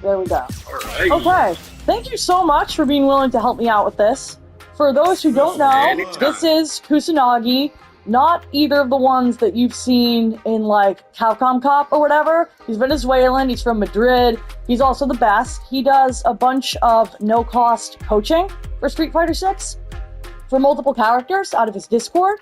There we go. Alright. Okay, thank you so much for being willing to help me out with this. For those who don't know, Anytime. this is Kusanagi, not either of the ones that you've seen in, like, Capcom Cop or whatever. He's Venezuelan, he's from Madrid, he's also the best. He does a bunch of no-cost coaching for Street Fighter 6 for multiple characters out of his Discord.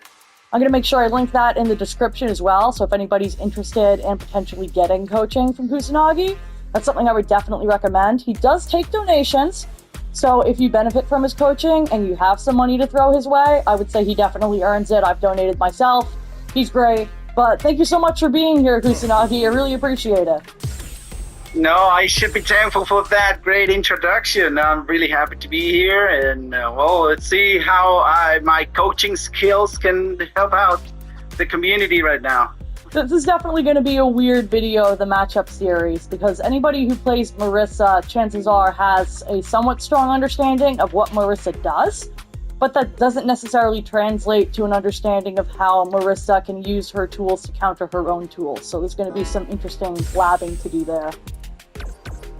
I'm going to make sure I link that in the description as well, so if anybody's interested in potentially getting coaching from Kusanagi, that's something I would definitely recommend. He does take donations, so if you benefit from his coaching and you have some money to throw his way, I would say he definitely earns it. I've donated myself. He's great. But thank you so much for being here, Kusanagi. I really appreciate it. No, I should be thankful for that great introduction. I'm really happy to be here, and well, let's see how my coaching skills can help out the community right now. This is definitely going to be a weird video of the matchup series, because anybody who plays Marisa, chances are, has a somewhat strong understanding of what Marisa does, but that doesn't necessarily translate to an understanding of how Marisa can use her tools to counter her own tools. So there's going to be some interesting blabbing to do there.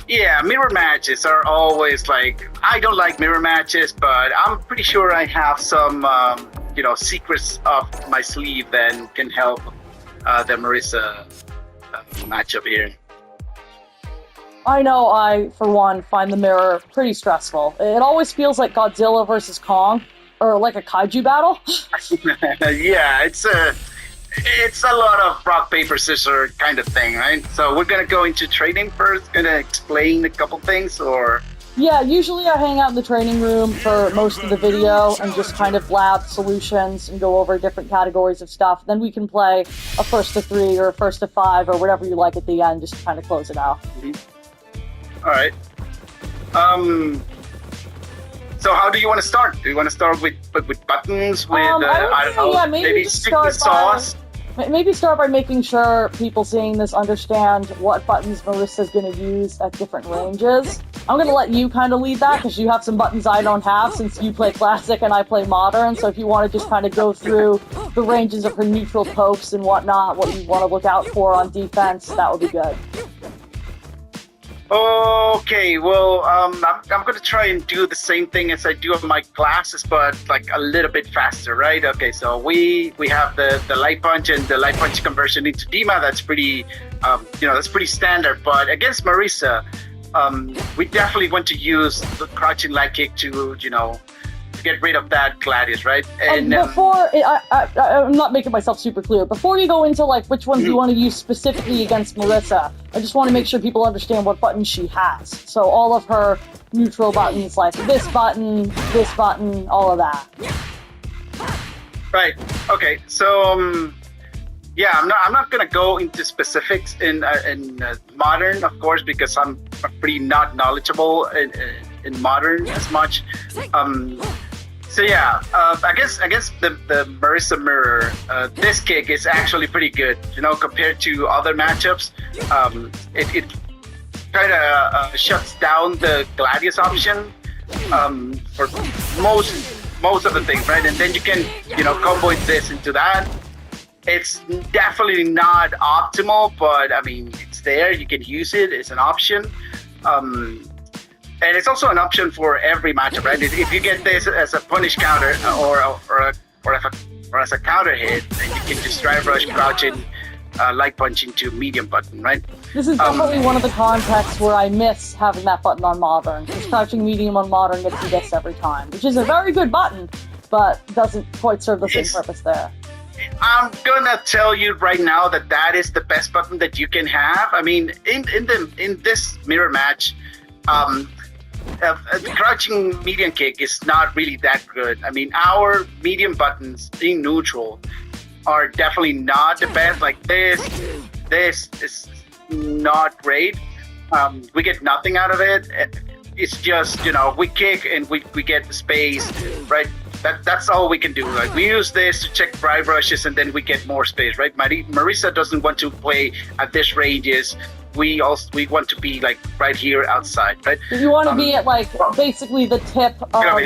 Yeah, mirror matches are always like, I don't like mirror matches, but I'm pretty sure I have some, secrets up my sleeve that can help the Marisa matchup here. I know I, for one, find the mirror pretty stressful. It always feels like Godzilla versus Kong, or like a kaiju battle. Yeah, it's a lot of rock, paper, scissors kind of thing, right? So we're gonna go into training first, gonna explain a couple things, or... Yeah, usually I hang out in the training room for most of the video and just kind of lab solutions and go over different categories of stuff. Then we can play a first to 3 or a first to 5 or whatever you like at the end, just to kind of close it out. All right. So how do you want to start? Do you want to start with buttons, with I don't know, yeah, maybe secret sauce? Maybe start by making sure people seeing this understand what buttons Marisa's going to use at different ranges. I'm going to let you kind of lead that, because you have some buttons I don't have, since you play Classic and I play Modern. So if you want to just kind of go through the ranges of her neutral pokes and whatnot, what you want to look out for on defense, that would be good. Okay, well, I'm going to try and do the same thing as I do on my classes, but like a little bit faster, right? Okay, so we have the light punch and the light punch conversion into Dima. That's pretty, that's pretty standard. But against Marisa, we definitely want to use the crouching light kick to get rid of that Gladius, right? And before, I'm not making myself super clear. Before you go into like which ones you want to use specifically against Marisa, I just want to make sure people understand what buttons she has. So all of her neutral buttons, like this button, all of that. Right. Okay. So yeah, I'm not gonna go into specifics in Modern, of course, because I'm pretty not knowledgeable in Modern as much. So yeah, I guess the Marisa mirror, this kick is actually pretty good, compared to other matchups. It kind of shuts down the Gladius option for most of the things, right? And then you can combo this into that. It's definitely not optimal, but I mean, it's there. You can use it. It's an option. And it's also an option for every matchup, right? If you get this as a punish counter or as a counter hit, then you can just drive rush, crouching, light punch into medium button, right? This is definitely one of the contexts where I miss having that button on Modern. Because crouching medium on Modern gets you this every time, which is a very good button, but doesn't quite serve the same purpose there. I'm gonna tell you right now that is the best button that you can have. I mean, in this mirror match, the crouching medium kick is not really that good. I mean, our medium buttons in neutral are definitely not the best. Like this is not great. We get nothing out of it. It's just, we kick and we get the space, right? That's all we can do. Like, we use this to check drive rushes and then we get more space, right? Marisa doesn't want to play at this ranges. We want to be like right here outside, right? You want to be at like basically the tip of,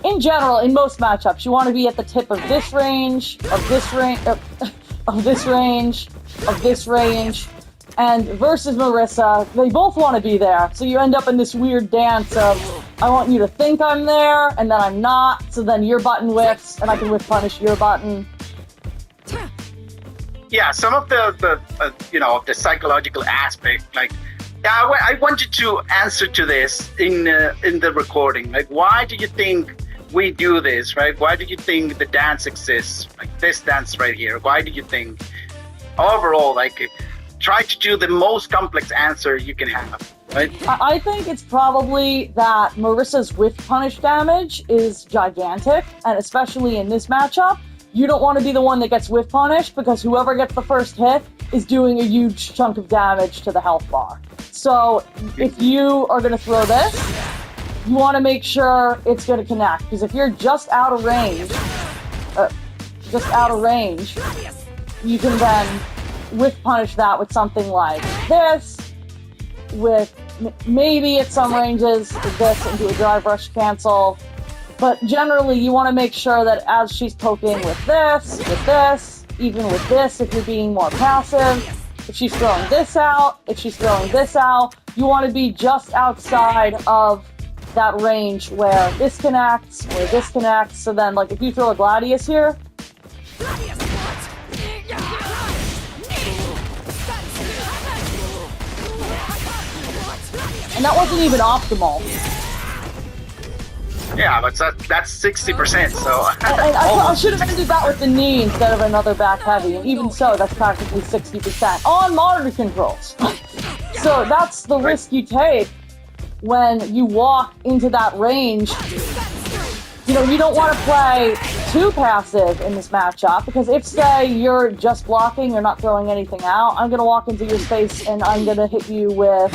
in general, in most matchups, you want to be at the tip of this range, of this range, of this range, of this range, And versus Marisa, they both want to be there. So you end up in this weird dance of, I want you to think I'm there, and then I'm not. So then your button whiffs, and I can whiff punish your button. Yeah, some of the the psychological aspect, like, I want you to answer to this in the recording. Like, why do you think we do this, right? Why do you think the dance exists? Like this dance right here. Why do you think? Overall, like, try to do the most complex answer you can have, right? I think it's probably that Marisa's whiff punish damage is gigantic, and especially in this matchup, you don't want to be the one that gets whiff punished because whoever gets the first hit is doing a huge chunk of damage to the health bar. So if you are going to throw this, you want to make sure it's going to connect, because if you're just out of range, you can then whiff punish that with something like this, with maybe at some ranges this into a drive rush cancel. But generally, you want to make sure that as she's poking with this, even with this, if you're being more passive, if she's throwing this out, you want to be just outside of that range where this connects, So then, like, if you throw a Gladius here, and that wasn't even optimal. Yeah, but that's 60%, so... I should have ended that with the knee instead of another back heavy, and even so, that's practically 60% on monitor controls. So that's the risk you take when you walk into that range. You know, you don't want to play too passive in this matchup, because if, say, you're just blocking, you're not throwing anything out, I'm going to walk into your space and I'm going to hit you with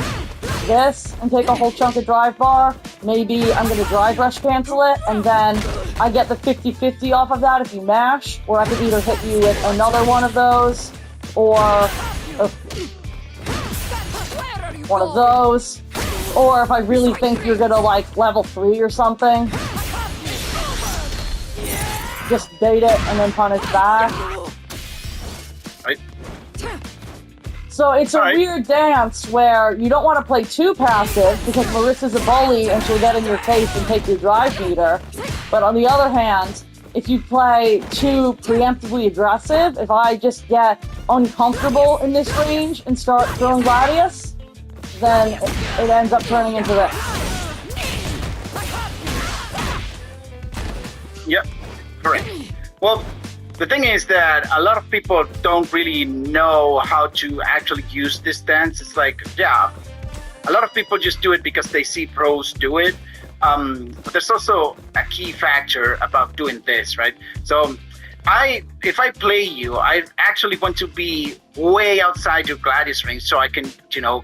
this and take a whole chunk of drive bar. Maybe I'm going to drive rush cancel it, and then I get the 50-50 off of that if you mash, or I can either hit you with another one of those, or one of those, or if I really think you're going to, like, level 3 or something, just bait it and then punish back. Right. So it's a weird dance where you don't want to play too passive because Marisa's a bully and she'll get in your face and take your drive meter. But on the other hand, if you play too preemptively aggressive, if I just get uncomfortable in this range and start throwing Gladius, then it ends up turning into this. Yep, correct. Well, the thing is that a lot of people don't really know how to actually use this dance. It's like, yeah, a lot of people just do it because they see pros do it. But there's also a key factor about doing this, right? So if I play you, I actually want to be way outside your Gladius range so I can,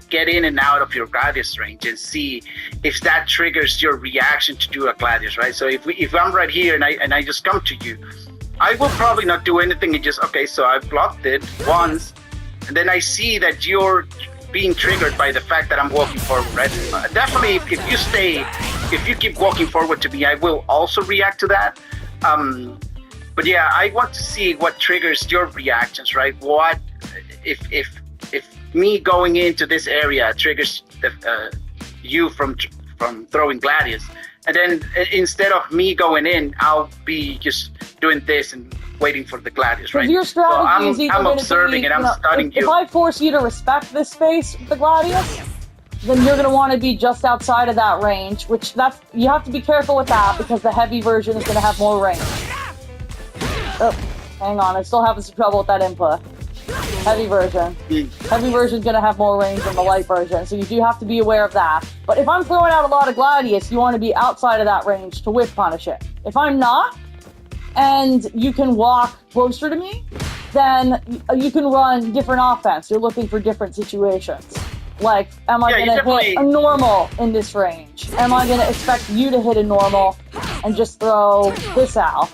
get in and out of your Gladius range and see if that triggers your reaction to do a Gladius, right? So if I'm right here and I just come to you, I will probably not do anything. It just, okay, so I blocked it once, and then I see that you're being triggered by the fact that I'm walking forward, right? Definitely, if you keep walking forward to me, I will also react to that. But yeah, I want to see what triggers your reactions, right? What if me going into this area triggers you from throwing Gladius, and then instead of me going in, I'll be just doing this and waiting for the Gladius, right? Your strategy is either I'm observing and I'm studying you. If I force you to respect this space with the Gladius, then you're going to want to be just outside of that range, you have to be careful with that because the heavy version is going to have more range. Oh, hang on, I still having some trouble with that input. Heavy version. Heavy version is going to have more range than the light version, so you do have to be aware of that. But if I'm throwing out a lot of Gladius, you want to be outside of that range to whiff punish it. If I'm not, and you can walk closer to me, then you can run different offense. You're looking for different situations. Like, am I going to hit a normal in this range? Am I going to expect you to hit a normal and just throw this out?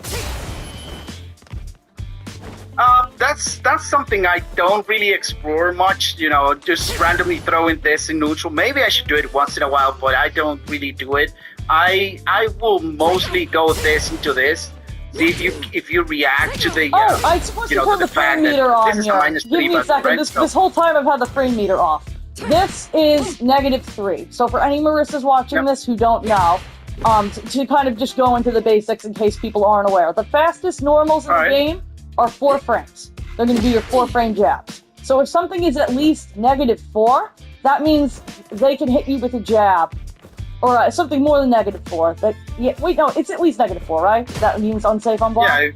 That's something I don't really explore much, just randomly throwing this in neutral. Maybe I should do it once in a while, but I don't really do it. I will mostly go this into this. See if you react to the I'm supposed to turn the the frame fact that meter on this is here. a minus Give 3 me a button, second. right? This whole time I've had the frame meter off. This is -3. So for any Marisas watching this who don't know, to kind of just go into the basics in case people aren't aware, the fastest normals in the game are 4 frames. They're going to be your 4-frame jabs. So if something is at least -4, that means they can hit you with a jab. Or something more than -4. It's at least -4, right? That means unsafe on block? Yeah.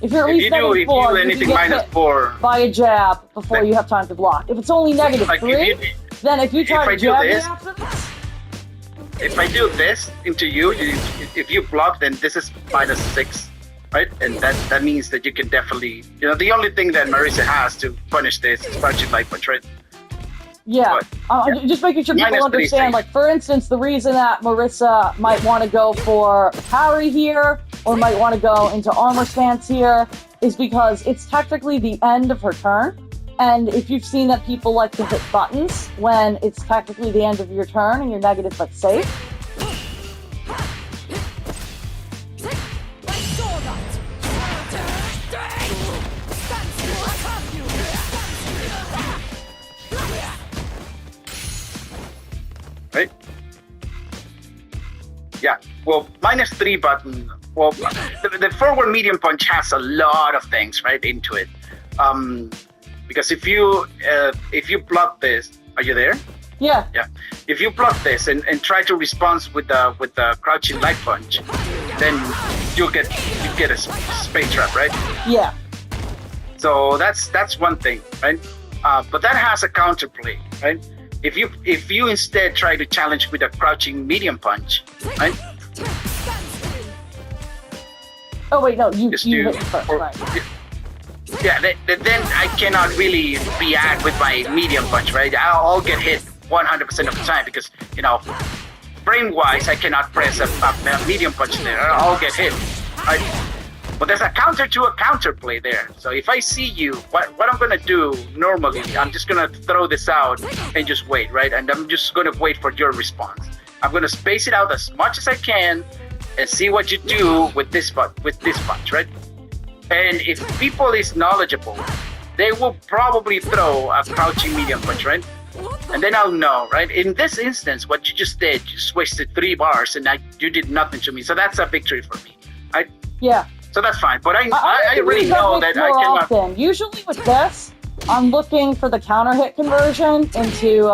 If you're at least -4, if you do anything can get -4 by a jab before you have time to block. If it's only -3, then if you try to jab me after this, if I do this into you, if you block, then this is -6, right? And that means that you can definitely, the only thing that Marisa has to punish this is punching light punch, right? yeah. Just making sure people understand. Like, for instance, the reason that Marisa might want to go for parry here, or might want to go into armor stance here, is because it's technically the end of her turn. And if you've seen that people like to hit buttons when it's technically the end of your turn and you're negative but safe. Right? Yeah, well, -3 button, well, the forward medium punch has a lot of things, right, into it. Because if you block this, are you there? Yeah. Yeah. If you block this and try to respond with the crouching light punch, then you get a space trap, right? Yeah. So that's one thing, right? But that has a counterplay, right? If you instead try to challenge with a crouching medium punch, right? Oh wait, no, you hit me first, right? Yeah, then I cannot really react with my medium punch, right? I'll get hit 100% of the time because, frame-wise, I cannot press a medium punch there. I'll get hit, right? But there's a counter to a counterplay there. So if I see you, what I'm gonna do normally, I'm just gonna throw this out and just wait, right? And I'm just gonna wait for your response. I'm gonna space it out as much as I can and see what you do with this punch, right? And if people is knowledgeable, they will probably throw a crouching medium punch, right? And then I'll know, right? In this instance, what you just did, you just wasted 3 bars and you did nothing to me. So that's a victory for me, right? Yeah. So that's fine. But I really know that I cannot. Often. Usually with this, I'm looking for the counter hit conversion into.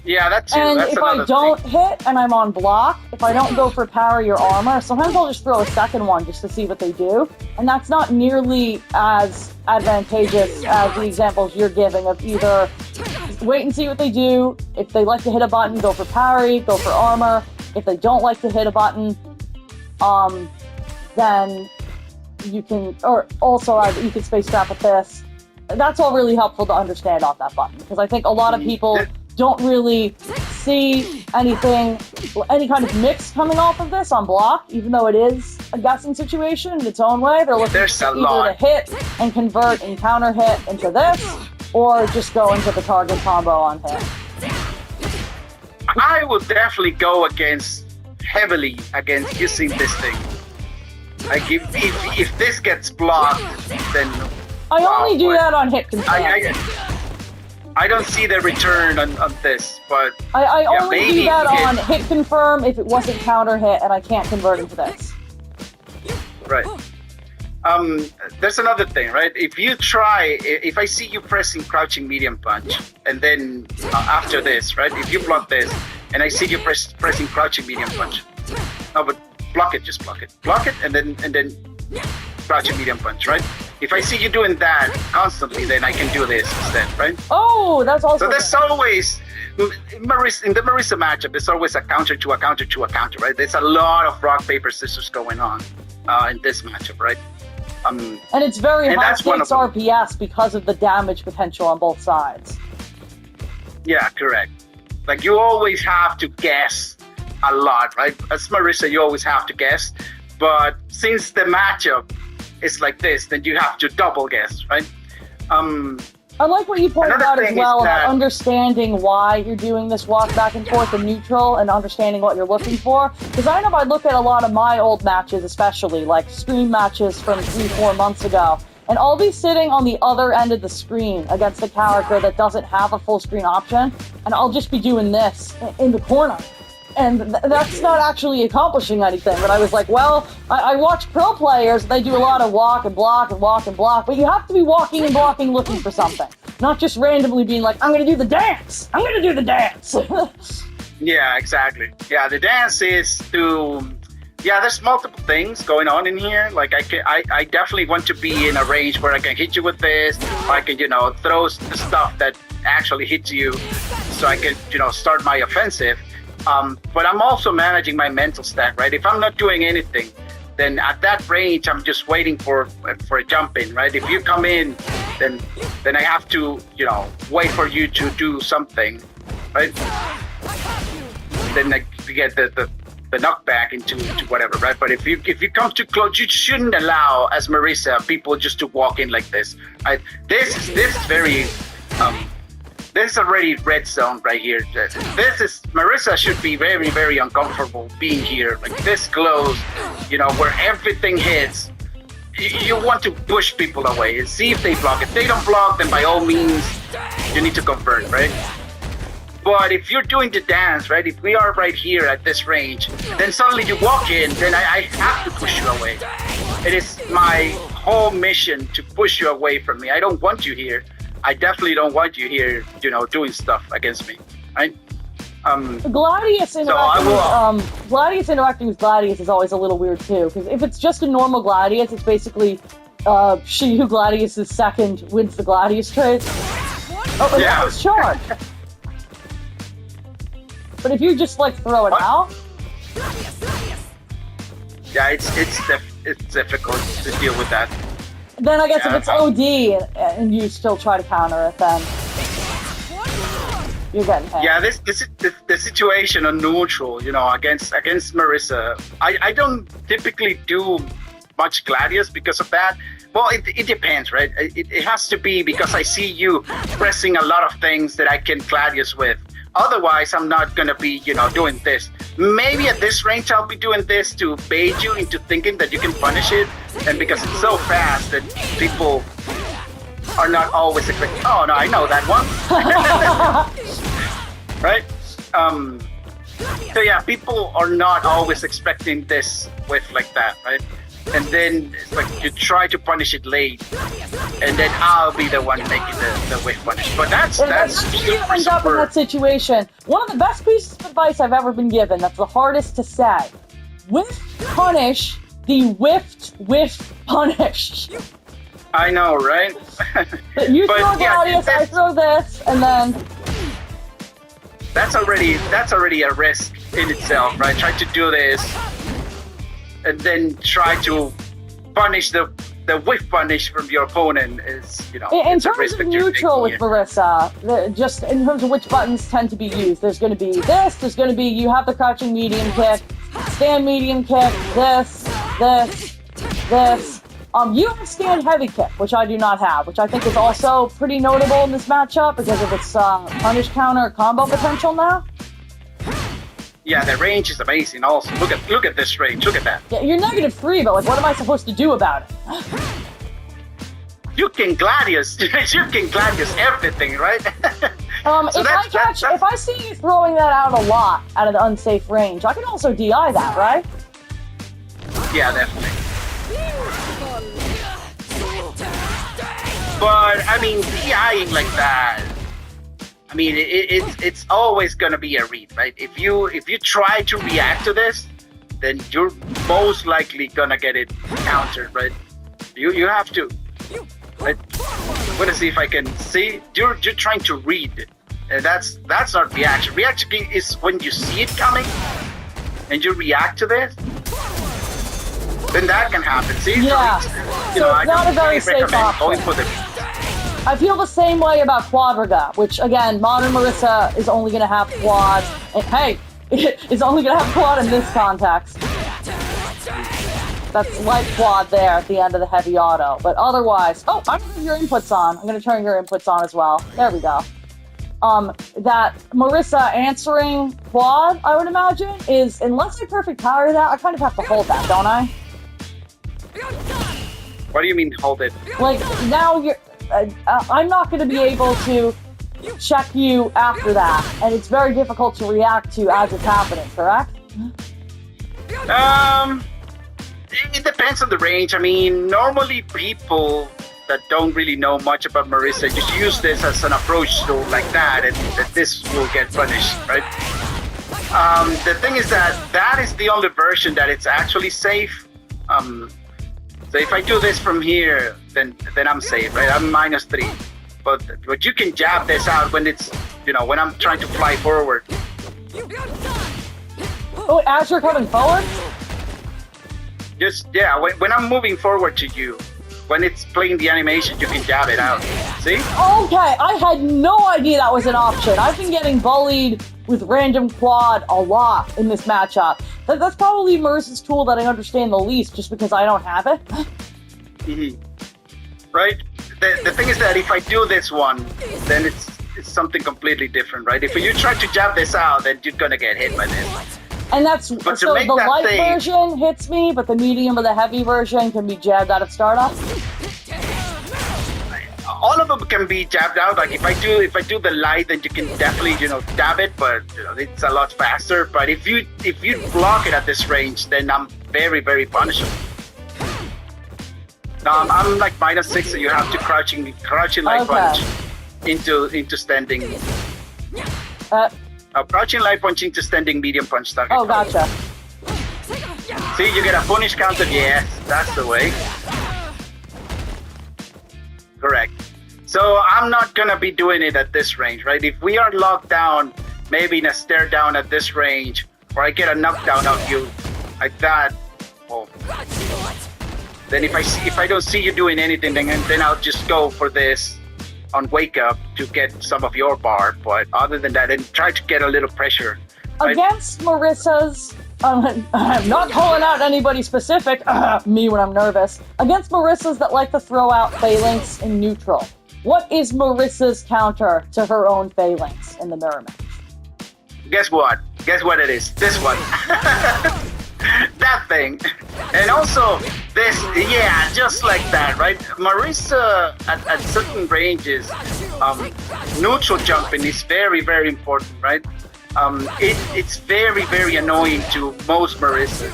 Yeah, that's true. And that's if I don't hit and I'm on block, if I don't go for parry or armor, sometimes I'll just throw a second one just to see what they do. And that's not nearly as advantageous as the examples you're giving of either wait and see what they do. If they like to hit a button, go for parry, go for armor. If they don't like to hit a button, then you can, or also you can space trap with this. That's all really helpful to understand off that button, because I think a lot of people don't really see any kind of mix coming off of this on block, even though it is a guessing situation in its own way. They're looking either to hit and convert and counter hit into this, or just go into the target combo on hit. I will definitely go heavily against using this thing. Like if this gets blocked, then I only do that on hit confirm. I don't see the return on this, but I only do that on hit confirm if it wasn't counter hit and I can't convert into this. Right. There's another thing, right? If I see you pressing crouching medium punch, and then after this, right? If you block this, and I see you pressing crouching medium punch, no, but block it, just block it, and then crouching medium punch, right? If I see you doing that constantly, then I can do this instead, right? Oh, that's also. So there's always in the Marisa matchup. There's always a counter to a counter to a counter, right? There's a lot of rock paper scissors going on in this matchup, right? And it's very high stakes RPS because of the damage potential on both sides. Yeah, correct. Like you always have to guess a lot, right? As Marisa, you always have to guess. But since the matchup is like this, then you have to double guess, right? I like what you pointed Another out as thing well is about that- understanding why you're doing this walk back and forth in neutral and understanding what you're looking for. Because I know I look at a lot of my old matches, especially like stream matches from 3-4 months ago, and I'll be sitting on the other end of the screen against a character that doesn't have a full screen option, and I'll just be doing this in the corner. And that's not actually accomplishing anything. But I was like, well, I watch pro players. They do a lot of walk and block and walk and block. But you have to be walking and blocking looking for something. Not just randomly being like, I'm going to do the dance. I'm going to do the dance. Yeah, exactly. Yeah, the dance is to... Yeah, there's multiple things going on in here. Like, I definitely want to be in a range where I can hit you with this. I can, throw the stuff that actually hits you so I can, start my offensive. But I'm also managing my mental stat, right? If I'm not doing anything, then at that range, I'm just waiting for a jump in, right? If you come in, then I have to, wait for you to do something, right? Then I get the knockback into whatever, right? But if you come too close, you shouldn't allow, as Marisa, people just to walk in like this. Right? This is very this is already red zone right here. Marisa should be very, very uncomfortable being here, like this close, where everything hits. You want to push people away and see if they block. If they don't block, then by all means, you need to convert, right? But if you're doing the dance, right, if we are right here at this range, then suddenly you walk in, then I have to push you away. It is my whole mission to push you away from me. I don't want you here. I definitely don't want you here, doing stuff against me, right? Gladius interacting with Gladius is always a little weird too, because if it's just a normal Gladius, it's basically Shiyu Gladius' second wins the Gladius trade. Oh, yeah. That was charged. But if you just throw it out, yeah, it's difficult to deal with that. Then I guess if it's OD and you still try to counter it, then you're getting hit. Yeah, the situation on neutral, against Marisa, I don't typically do much Gladius because of that. Well, it depends, right? It has to be because I see you pressing a lot of things that I can Gladius with. Otherwise, I'm not gonna be, doing this. Maybe at this range, I'll be doing this to bait you into thinking that you can punish it. And because it's so fast that people are not always expecting, oh no, I know that one. Right? So yeah, people are not always expecting this whiff like that, right? And then it's like you try to punish it late, and then I'll be the one making the whiff punish. But that's you end up in that situation. One of the best pieces of advice I've ever been given, that's the hardest to say. Whiff punish the whiffed whiff punish. I know, right? You throw Gladius, I throw this, and then that's already a risk in itself, right? Try to do this and then try to punish the whiff punish from your opponent is, in terms of neutral with Marisa, just in terms of which buttons tend to be used, there's going to be this, there's going to be, you have the crouching medium kick, stand medium kick, this, you have stand heavy kick, which I do not have, which I think is also pretty notable in this matchup because of its punish counter combo potential now. Yeah, the range is amazing also. Look at this range, look at that. Yeah, you're -3, but what am I supposed to do about it? You can Gladius everything, right? If I see you throwing that out a lot out of the unsafe range, I can also DI that, right? Yeah, definitely. But I mean, DIing like that, I mean, it's always gonna be a read, right? If you try to react to this, then you're most likely gonna get it countered, right? You have to. Right? I'm gonna see if I can see. You're trying to read, and that's not reaction. Reaction is when you see it coming, and you react to this. Then that can happen. See? Yeah. So I not a very safe recommend going option. for the. I feel the same way about Quadriga, which again, modern Marisa is only going to have quad, and hey, is only going to have quad in this context. That's light quad there at the end of the heavy auto. But otherwise, oh, I'm gonna turn your inputs on. I'm gonna turn your inputs on as well. There we go. That Marisa answering quad, I would imagine, is, unless I perfect parry that, I kind of have to hold that, don't I? What do you mean hold it? Like, now you're, I'm not going to be able to check you after that, and it's very difficult to react to as it's happening, correct? It depends on the range. I mean, normally people that don't really know much about Marisa just use this as an approach tool like that, and that this will get punished, right? The thing is that is the only version that it's actually safe. So if I do this from here, then I'm safe, right? I'm -3. But you can jab this out when it's, when I'm trying to fly forward. Oh, as you're coming forward? Just, yeah, when I'm moving forward to you, when it's playing the animation, you can jab it out. See? Okay, I had no idea that was an option. I've been getting bullied with random quad a lot in this matchup. That's probably Marisa's tool that I understand the least, just because I don't have it. Right? The thing is that if I do this one, then it's something completely different, right? If you try to jab this out, then you're gonna get hit by this. And that's, so the light version hits me, but the medium or the heavy version can be jabbed out of startup? All of them can be jabbed out. Like if I do the light, then you can definitely, dab it, but it's a lot faster. But if you block it at this range, then I'm very, very punishable. Now I'm like -6, so you have to crouching light punch into standing. Crouching light punch into standing medium punch target. Oh, gotcha. See, you get a punish counter. Yes, that's the way. Correct. So I'm not gonna be doing it at this range, right? If we are locked down, maybe in a stare down at this range, or I get a knockdown of you like that, well, then if I don't see you doing anything, then I'll just go for this on Wakeup to get some of your bar. But other than that, and try to get a little pressure. Right? Against Marisa's, I'm not calling out anybody specific, me when I'm nervous. Against Marisa's that like to throw out Phalanx in neutral, what is Marisa's counter to her own Phalanx in the mirror match? Guess what? Guess what it is? This one. That thing. And also this, yeah, just like that, right? Marisa at certain ranges, neutral jumping is very, very important, right? It's very, very annoying to most Marisas.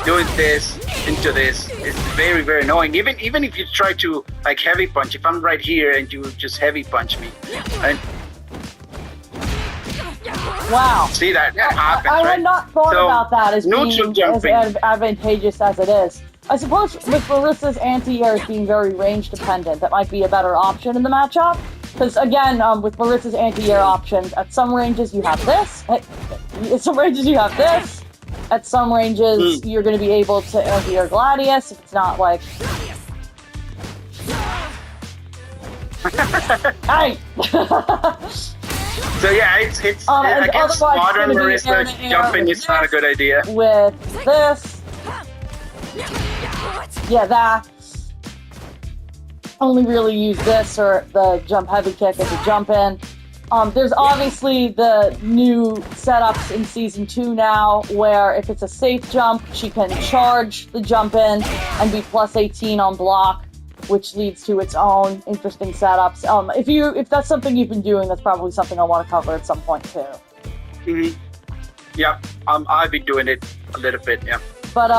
Doing this into this is very, very annoying. Even if you try to like heavy punch, if I'm right here and you just heavy punch me, and wow. See that? That happens, I right? had not thought about that as being as advantageous as it is. I suppose with Marisa's anti-air being very range dependent, that might be a better option in the matchup. Because again, with Marisa's anti-air options, at some ranges you have this, at some ranges you have this, at some ranges you're going to be able to anti-air Gladius if it's not like... Hey! So yeah, it's against modern Marisa, jumping is not a good idea. With this, yeah, that. Only really use this or the jump heavy kick as a jump in. There's obviously the new setups in Season 2 now, where if it's a safe jump, she can charge the jump in and be +18 on block, which leads to its own interesting setups. If that's something you've been doing, that's probably something I want to cover at some point too. Yeah, I've been doing it a little bit, yeah. But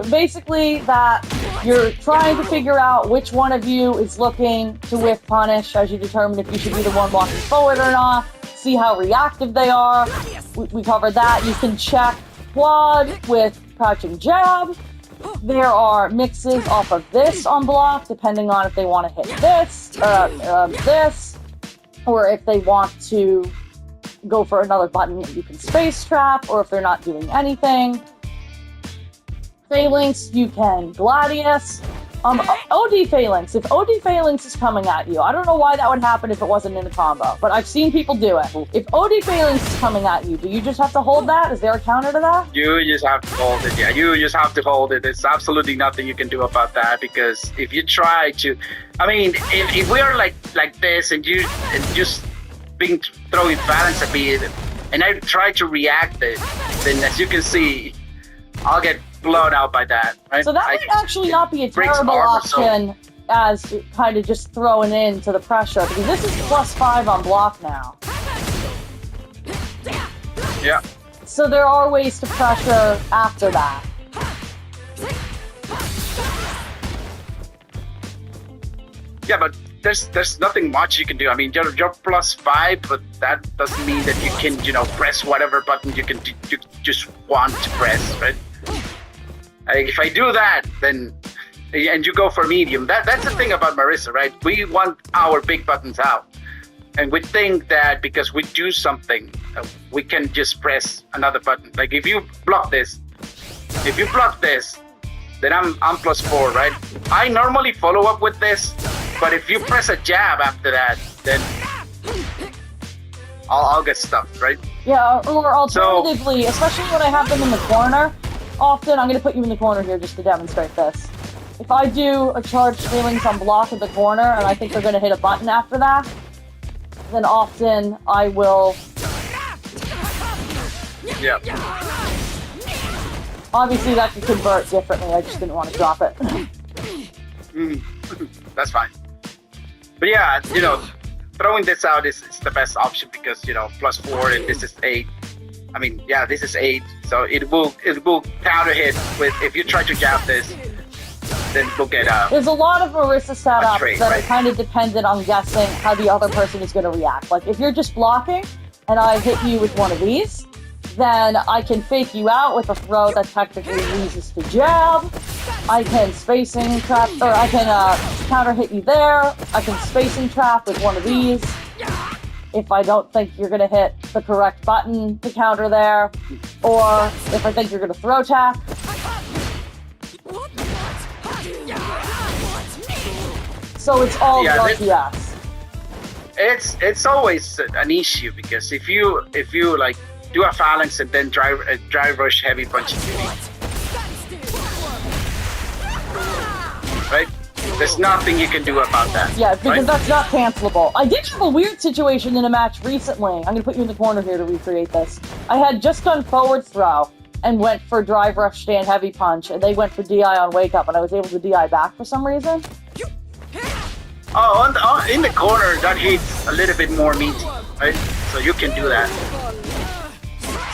basically that you're trying to figure out which one of you is looking to whiff punish as you determine if you should be the one walking forward or not, see how reactive they are. We covered that. You can check quad with crouching jab. There are mixes off of this on block, depending on if they want to hit this, or if they want to go for another button that you can space trap, or if they're not doing anything. Phalanx, you can Gladius. OD Phalanx. If OD Phalanx is coming at you, I don't know why that would happen if it wasn't in a combo, but I've seen people do it. If OD Phalanx is coming at you, do you just have to hold that? Is there a counter to that? You just have to hold it. Yeah, you just have to hold it. There's absolutely nothing you can do about that, because if you try to, I mean, if we are like this and you just being throwing Phalanx at me, and I try to react it, then as you can see, I'll get blown out by that. Right? So that might actually not be a terrible option as kind of just throwing into the pressure, because this is +5 on block now. Yeah. So there are ways to pressure after that. Yeah, but there's nothing much you can do. I mean, you're +5, but that doesn't mean that you can, press whatever button you just want to press, right? If I do that, then, and you go for medium, that's the thing about Marisa, right? We want our big buttons out. And we think that because we do something, we can just press another button. Like if you block this, then I'm +4, right? I normally follow up with this, but if you press a jab after that, then I'll get stuck, right? Yeah, or alternatively, especially when I have them in the corner, often, I'm going to put you in the corner here just to demonstrate this. If I do a charged Phalanx on block in the corner, and I think they're going to hit a button after that, then often I will... Yeah. Obviously, that can convert differently. I just didn't want to drop it. That's fine. But yeah, throwing this out is the best option because, +4 and this is 8. I mean, yeah, this is 8, so it will counter hit with, if you try to jab this, then we'll get There's a lot of Marisa setups that are kind of dependent on guessing how the other person is going to react. Like, if you're just blocking, and I hit you with one of these, then I can fake you out with a throw that technically uses to jab. I can spacing trap, or I can counter hit you there. I can spacing trap with one of these. If I don't think you're going to hit the correct button to counter there, or if I think you're going to throw tap. So it's all yes. It's always an issue because if you like do a Phalanx and then drive rush heavy punch into me, right? There's nothing you can do about that. Yeah, because that's not cancelable. I did have a weird situation in a match recently. I'm going to put you in the corner here to recreate this. I had just done forward throw and went for drive rush stand heavy punch, and they went for DI on Wakeup, and I was able to DI back for some reason. Oh, in the corner, that hits a little bit more meaty, right? So you can do that.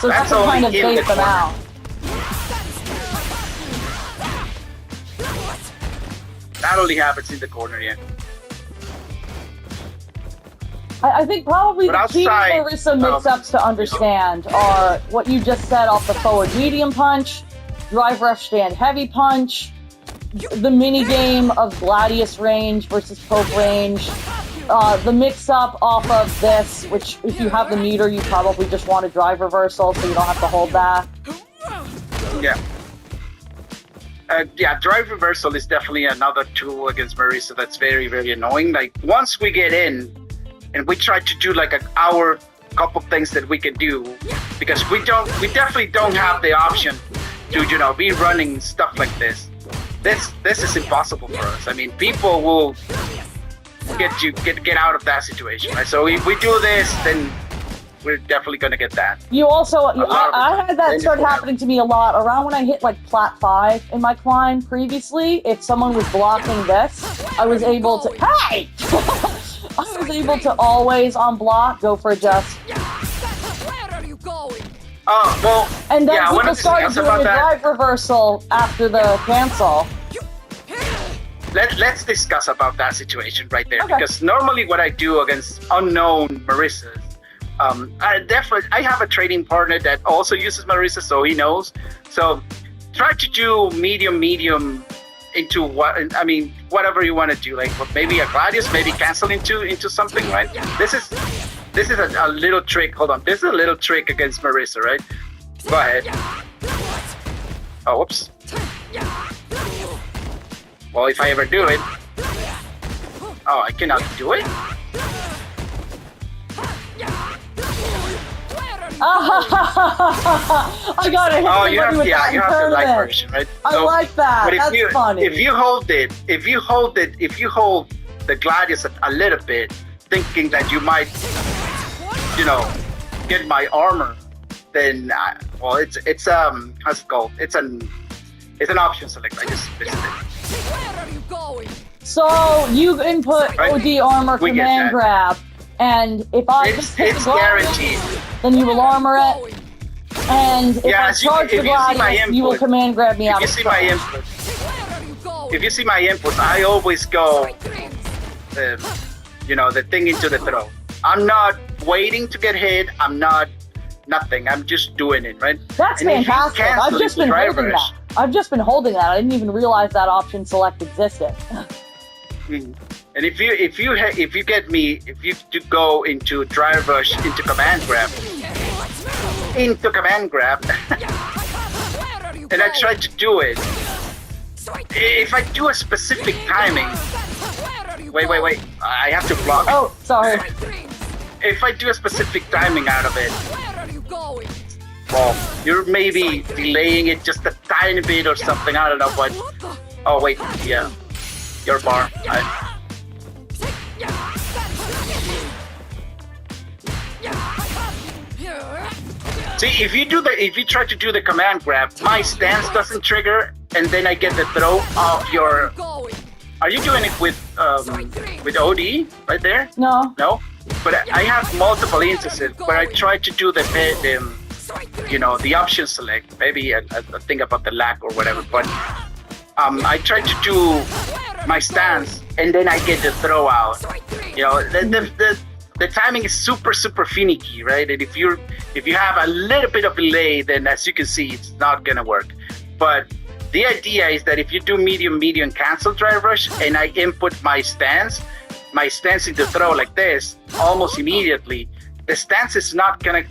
So that's kind of bait them out. That only happens in the corner, yeah. I think probably the key Marisa mix-ups to understand are what you just said off the forward medium punch, drive rush stand heavy punch, the mini game of Gladius range versus Pope range, the mix-up off of this, which if you have the meter, you probably just want a drive reversal so you don't have to hold that. Yeah. Yeah, drive reversal is definitely another tool against Marisa that's very, very annoying. Like, once we get in and we try to do like our couple things that we can do, because we definitely don't have the option to, be running stuff like this. This is impossible for us. I mean, people will get out of that situation, right? So if we do this, then we're definitely going to get that. You also, I had that start happening to me a lot around when I hit like plat 5 in my climb previously. If someone was blocking this, I was able to, hey! I was able to always on block go for just. Where are you going? Oh, well, and then yeah, people started doing a drive reversal after the cancel. Let's discuss about that situation right there, because normally what I do against unknown Marisas, I have a trading partner that also uses Marisa, so he knows. So try to do medium into whatever you want to do, like maybe a Gladius, maybe cancel into something, right? This is a little trick. Hold on, this is a little trick against Marisa, right? Go ahead. Oh, whoops. Well, if I ever do it... Oh, I cannot do it? I got it. Oh, you have the light version, right? I like that. But That's funny. If you hold the Gladius a little bit, thinking that you might, you know, get my armor, then well, it's how's it called? It's an option select. I just missed it. Where are you going? So you input Right. OD armor We get command that. grab, and if I just hit It's the Gladius, guaranteed. then you will armor it. And if Yeah, I as you- charge if the you see my Gladius, you will input- command grab me If out you of see the my fight. input, Where are you going? if you see my input, I always go, Dreams. you know, the thing into the throw. I'm not waiting to get hit. I'm not nothing. I'm just doing it, right? That's And if you fantastic. cancel I've just the been drive holding rush- that. I've just been holding that. I didn't even realize that option select existed. And if you get me, if you to go into drive rush into command grab, Where are you and I going? try to do it. Sweet. If I do a specific timing, Where are you wait, going? I have to block. Oh, sorry. Dreams. If I do a specific timing out of it, Where are you going? well, you're maybe delaying it just a tiny bit or something. I don't know what. What the? Oh wait, yeah, your bar. See, if you try to do the command grab, my stance doesn't trigger, and then I get the throw of your. Are you doing it with OD right there? No. No, but I have multiple instances where I try to do the you know, the option select. Maybe I think about the lag or whatever, but I try to do my stance, and then I get the throw out. You know, the timing is super finicky, right? And if you have a little bit of delay, then as you can see, it's not gonna work. But the idea is that if you do medium cancel drive rush, and I input my stance into throw like this, almost immediately, the stance is not gonna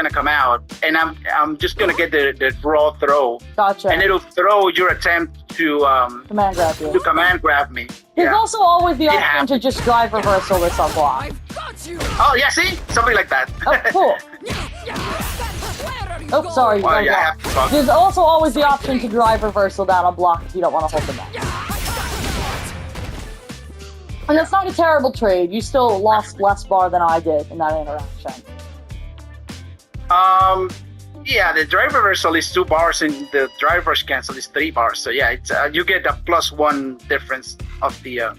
come out, and I'm just gonna get the raw throw. Gotcha. And it'll throw your attempt to Command grab you. command grab me. There's Yeah. also always the option happens. to just drive reversal with some block. I've got you. Oh yeah, see, something like that. Oh, cool. Where are you Oh, going? sorry. Well, no yeah, I block. have to block. There's also always the option to drive reversal down on block if you don't want to hold them back. And it's not a terrible trade. You still lost less bar than I did in that interaction. Yeah, the drive reversal is 2 bars, and the drive rush cancel is 3 bars. So yeah, it's you get a +1 difference of the.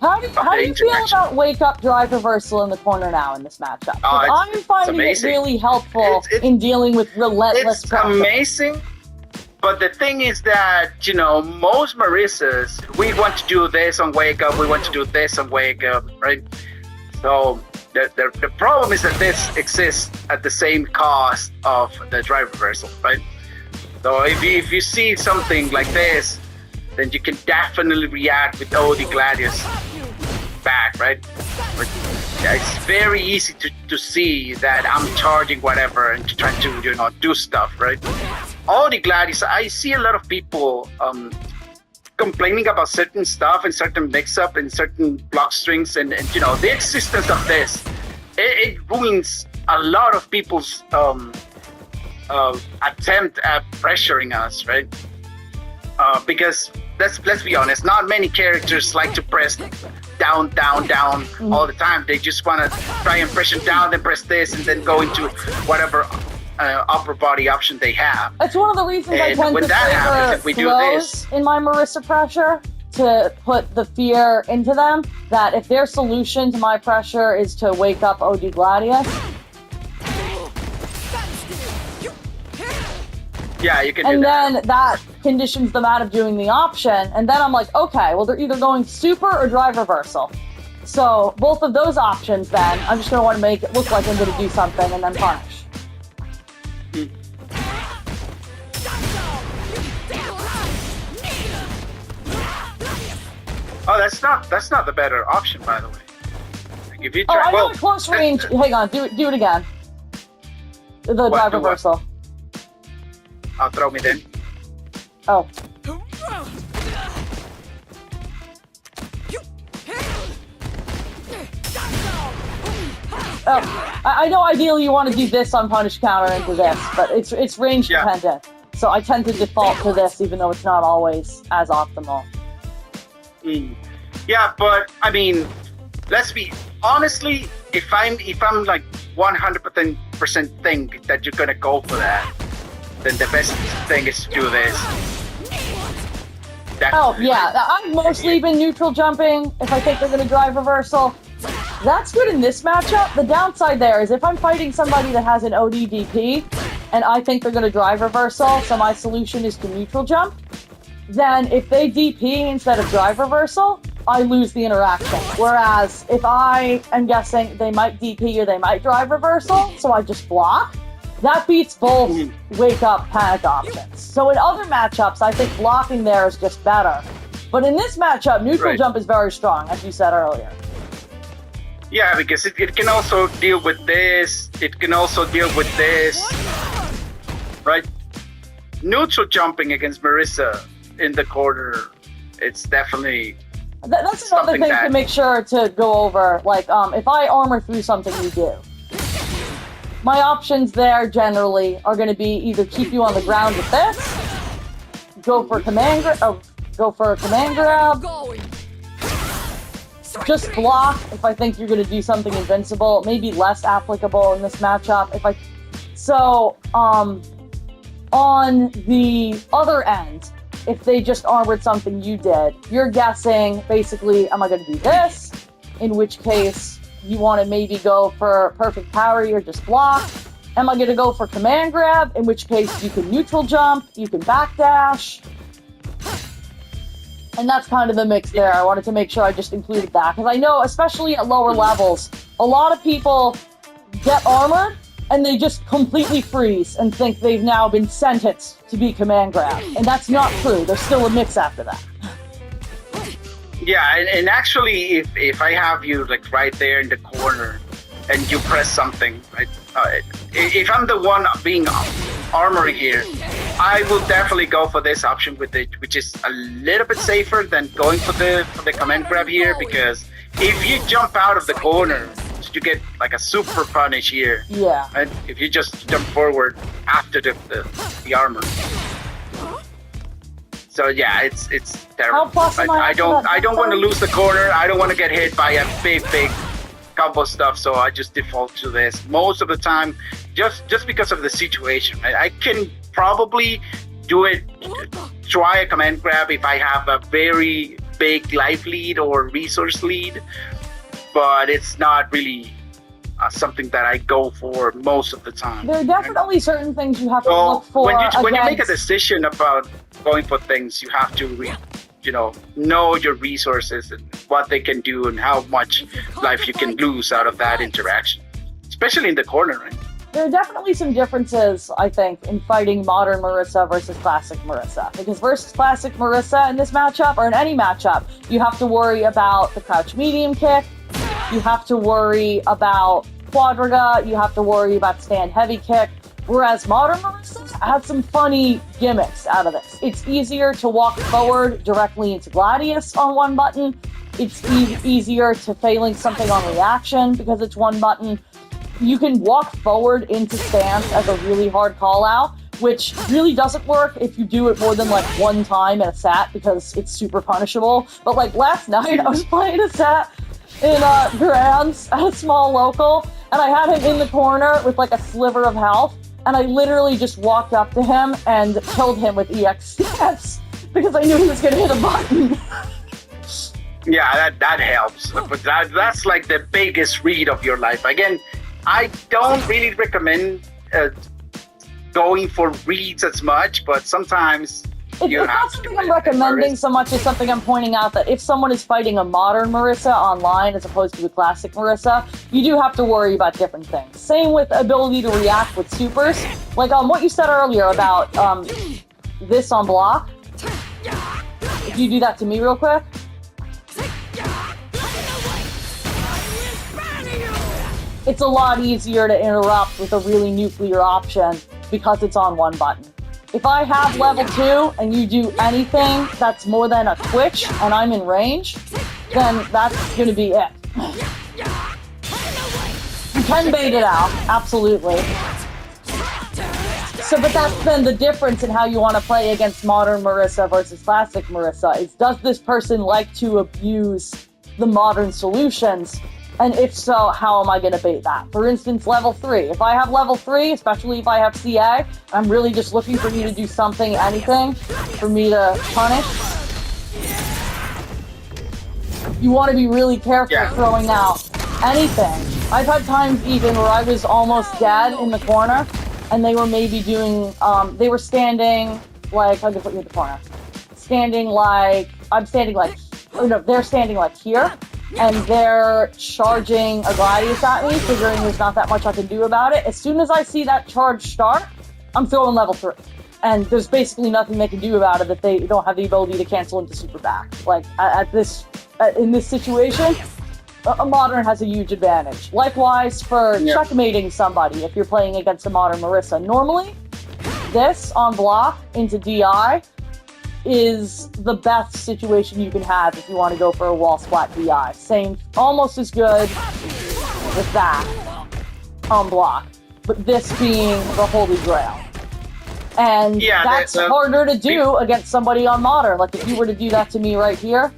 How do you feel interaction. about wake up drive reversal in the corner now in this matchup? 'Cause Oh, I'm finding it amazing. really helpful It's- in dealing with relentless It's pressure. amazing, but the thing is that, you know, most Marisas, we want to do this on Wake Up, we want to do this on Wake Up, right? So the problem is that this exists at the same cost of the drive reversal, right? So if you see something like this, then you can definitely react with OD Gladius back, right? But yeah, it's very easy to see that I'm charging whatever and trying to, you know, do stuff, right? OD Gladius, I see a lot of people complaining about certain stuff and certain mix-up and certain block strings, and you know, the existence of this, it ruins a lot of people's attempt at pressuring us, right? Because let's be honest, not many characters like to press down all the time. They just want to try and pressure down, then press this, and then go into whatever upper body option they have. That's one of the reasons I And tend when to that happens, favor if we do throws this- in my Marisa pressure to put the fear into them that if their solution to my pressure is to wake up OD Gladius, Yeah, you can do and that. then that conditions them out of doing the option, and then I'm like, okay, well, they're either going super or drive reversal. So both of those options, then I'm just going to want to make it look like I'm going to do something and then punish. Oh, that's not the better option, by the way. Like if you Oh, try, I know well, at close range. Hang on, do it again. The drive do what? reversal. Throw me then. Oh. I know ideally you want to do this on punish counter into this, but it's range dependent. So I tend to default to this, even though it's not always as optimal. Yeah, but I mean, let's be honestly. If I'm like 100% think that you're gonna go for that, then the best thing is to do this. Oh yeah, I've mostly been neutral jumping if I think they're gonna drive reversal. That's good in this matchup. The downside there is if I'm fighting somebody that has an OD DP and I think they're gonna drive reversal, so my solution is to neutral jump, then if they DP instead of drive reversal, I lose the interaction. Whereas if I am guessing they might DP or they might drive reversal, so I just block, that beats both wake up panic options. So in other matchups, I think blocking there is just better. But in this matchup, neutral jump is very strong, as you said earlier. Yeah, because it can also deal with this. It can also deal with this. Right? Neutral jumping against Marisa in the corner, it's definitely... That's another thing to make sure to go over. Like, if I armor through something you do, my options there generally are going to be either keep you on the ground with this, go for a command grab, just block if I think you're going to do something invincible. Maybe less applicable in this matchup. On the other end, if they just armored something you did, you're guessing, basically, am I going to do this? In which case, you want to maybe go for perfect parry or just block. Am I going to go for command grab? In which case, you can neutral jump, you can backdash. And that's kind of the mix there. I wanted to make sure I just included that. Because I know, especially at lower levels, a lot of people get armored, and they just completely freeze and think they've now been sentenced to be command grab. And that's not true. There's still a mix after that. Yeah, and actually, if I have you like right there in the corner and you press something, right? If I'm the one being armoring here, I will definitely go for this option with it, which is a little bit safer than going for the command grab here, because if you jump out of the corner, you get like a super punish here. Yeah. And if you just jump forward after the armor. So yeah, it's terrible. I don't want to lose the corner. I don't want to get hit by a big combo stuff. So I just default to this most of the time, just because of the situation. I can probably do it. Try a command grab if I have a very big life lead or resource lead. But it's not really something that I go for most of the time. There are definitely certain things you have to look for. When you make a decision about going for things, you have to, know your resources and what they can do and how much life you can lose out of that interaction, especially in the corner, right? There are definitely some differences, I think, in fighting modern Marisa versus classic Marisa. Because versus classic Marisa in this matchup, or in any matchup, you have to worry about the crouch medium kick, you have to worry about Quadriga, you have to worry about stand heavy kick, whereas modern Marisas have some funny gimmicks out of this. It's easier to walk forward directly into Gladius on one button, it's easier to phalanx something on reaction because it's one button. You can walk forward into stance as a really hard call out, which really doesn't work if you do it more than like one time in a set because it's super punishable. But like last night I was playing a set in Grands at a small local, and I had him in the corner with like a sliver of health, and I literally just walked up to him and killed him with EX because I knew he was going to hit a button. Yeah, that helps. But that's like the biggest read of your life. Again, I don't really recommend going for reads as much, but sometimes it's not something I'm recommending so much as something I'm pointing out that if someone is fighting a modern Marisa online as opposed to a classic Marisa, you do have to worry about different things. Same with ability to react with supers. Like what you said earlier about this on block. If you do that to me real quick. It's a lot easier to interrupt with a really nuclear option because it's on one button. If I have level 2 and you do anything that's more than a twitch and I'm in range, then that's going to be it. can bait it out, absolutely. So, but that's then the difference in how you want to play against modern Marisa versus classic Marisa. Is does this person like to abuse the modern solutions? And if so, how am I going to bait that? For instance, level 3. If I have level 3, especially if I have CA, I'm really just looking for you to do something, anything, for me to punish. You want to be really careful throwing out anything. I've had times even where I was almost dead in the corner, and they were maybe doing, they were standing, like, I'll just put you in the corner. Standing like, I'm standing like, oh no, they're standing like here, and they're charging a Gladius at me, figuring there's not that much I can do about it. As soon as I see that charge start, I'm throwing level 3. And there's basically nothing they can do about it if they don't have the ability to cancel into super back. Like, in this situation, a modern has a huge advantage. Likewise for checkmating somebody if you're playing against a modern Marisa. Normally, this on block into DI is the best situation you can have if you want to go for a wall splat DI. Same, almost as good with that on block, but this being the holy grail. And that's harder to do against somebody on modern. Like if you were to do that to me right here.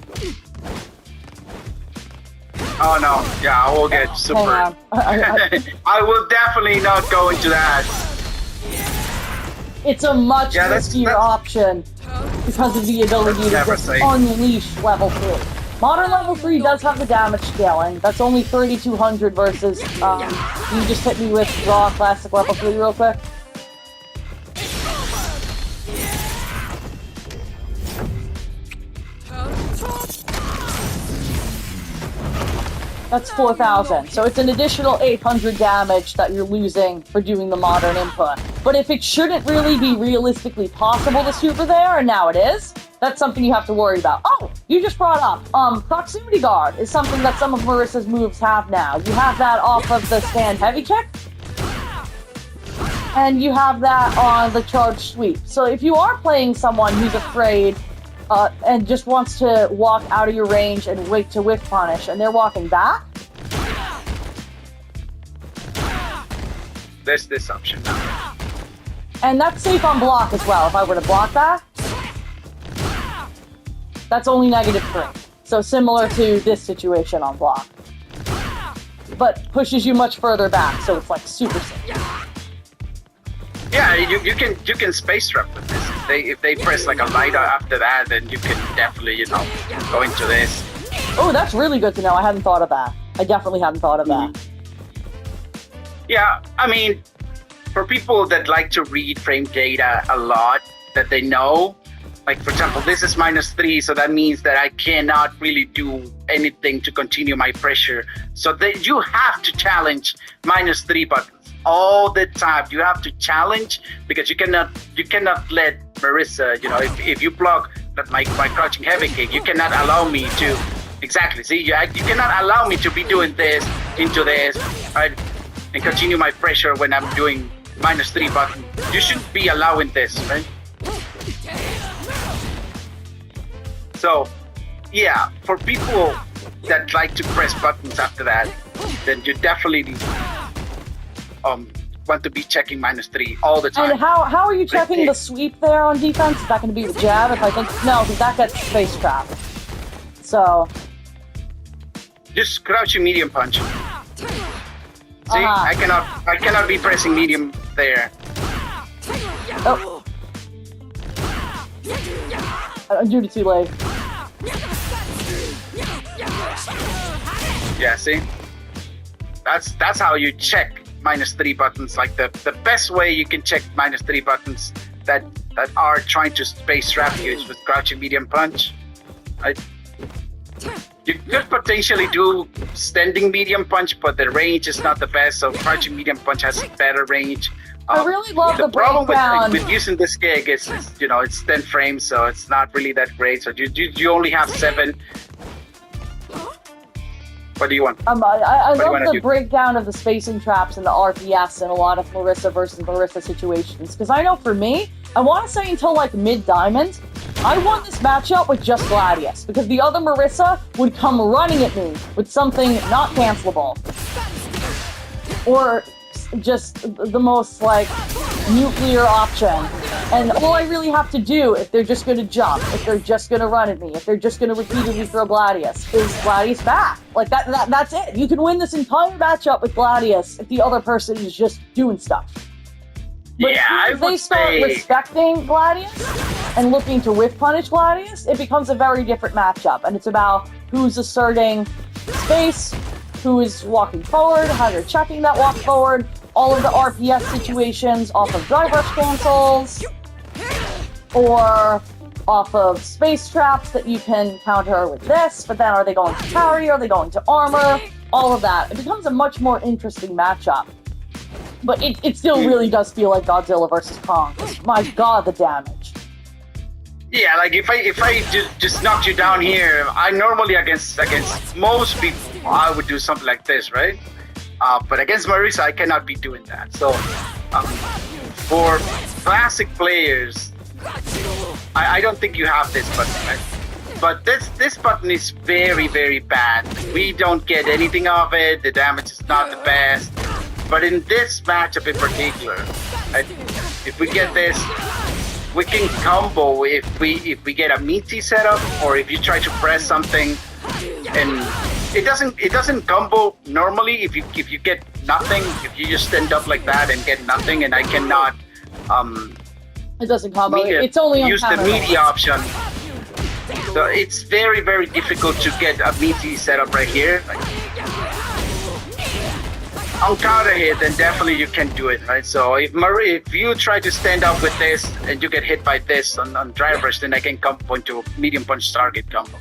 Oh no, yeah, I will get super. Hang on. I will definitely not go into that. It's a much riskier option because of the ability to just unleash level 3. Modern level 3 does have the damage scaling. That's only 3,200 versus, you just hit me with raw classic level 3 real quick. That's 4,000. So it's an additional 800 damage that you're losing for doing the modern input. But if it shouldn't really be realistically possible to super there, and now it is, that's something you have to worry about. Oh, you just brought up, proximity guard is something that some of Marisa's moves have now. You have that off of the stand heavy kick, and you have that on the charge sweep. So if you are playing someone who's afraid and just wants to walk out of your range and wait to whiff punish, and they're walking back, there's this option now. And that's safe on block as well. If I were to block that, that's only -3. So similar to this situation on block. But pushes you much further back, so it's like super safe. Yeah, you can space trap with this. If they press like a light after that, then you can definitely, go into this. Oh, that's really good to know. I hadn't thought of that. I definitely hadn't thought of that. Yeah, I mean, for people that like to read frame data a lot, that they know, like for example, this is -3, so that means that I cannot really do anything to continue my pressure. So you have to challenge -3 buttons all the time. You have to challenge, because you cannot let Marisa, if you block that my crouching heavy kick, you cannot allow me to you cannot allow me to be doing this into this, right, and continue my pressure when I'm doing -3 button. You shouldn't be allowing this, right? So yeah, for people that like to press buttons after that, then you definitely want to be checking -3 all the time. And how are you checking the sweep there on defense? Is that going to be the jab? If I think no, because that gets face trapped. So just crouching medium punch. See, I cannot be pressing medium there. Oh, I did it too late. Yeah, see, that's how you check -3 buttons. Like the best way you can check -3 buttons that are trying to space trap you is with crouching medium punch. Right? You could potentially do standing medium punch, but the range is not the best. So crouching medium punch has better range. I really love the problem breakdown. with using this gig is it's 10 frames, so it's not really that great. So you only have 7. What do you want? I love the breakdown of the spacing traps and the RPS in a lot of Marisa versus Marisa situations. Because I know for me, I want to say until like mid-diamond, I won this matchup with just Gladius. Because the other Marisa would come running at me with something not cancelable. or just the most like nuclear option. And all I really have to do, if they're just gonna jump, if they're just gonna run at me, if they're just gonna repeatedly throw Gladius, is Gladius back. Like that's it. You can win this entire matchup with Gladius if the other person is just doing stuff. But Yeah, if they start respecting Gladius and looking to whiff punish Gladius, it becomes a very different matchup. And it's about who's asserting space, who is walking forward, how you're checking that walk forward, all of the RPS situations off of drive rush cancels, or off of space traps that you can counter with this, but then are they going to carry, are they going to armor, all of that. It becomes a much more interesting matchup. But it still really does feel like Godzilla versus Kong. My god, the damage. Yeah, like if I just knocked you down here, I normally against most people I would do something like this, right? But against Marisa, I cannot be doing that. So for classic players, I don't think you have this button, right? But this button is very, very bad. We don't get anything of it. The damage is not the best. But in this matchup in particular, if we get this, we can combo if we get a meaty setup, or if you try to press something, and it doesn't combo normally if you get nothing. If you just stand up like that and get nothing, and I cannot it doesn't combo. It's only on use the meaty option. So it's very, very difficult to get a meaty setup right here. On counter hit, then definitely you can do it, right? So if you try to stand up with this and you get hit by this on drive rush, then I can combo into medium punch target combo.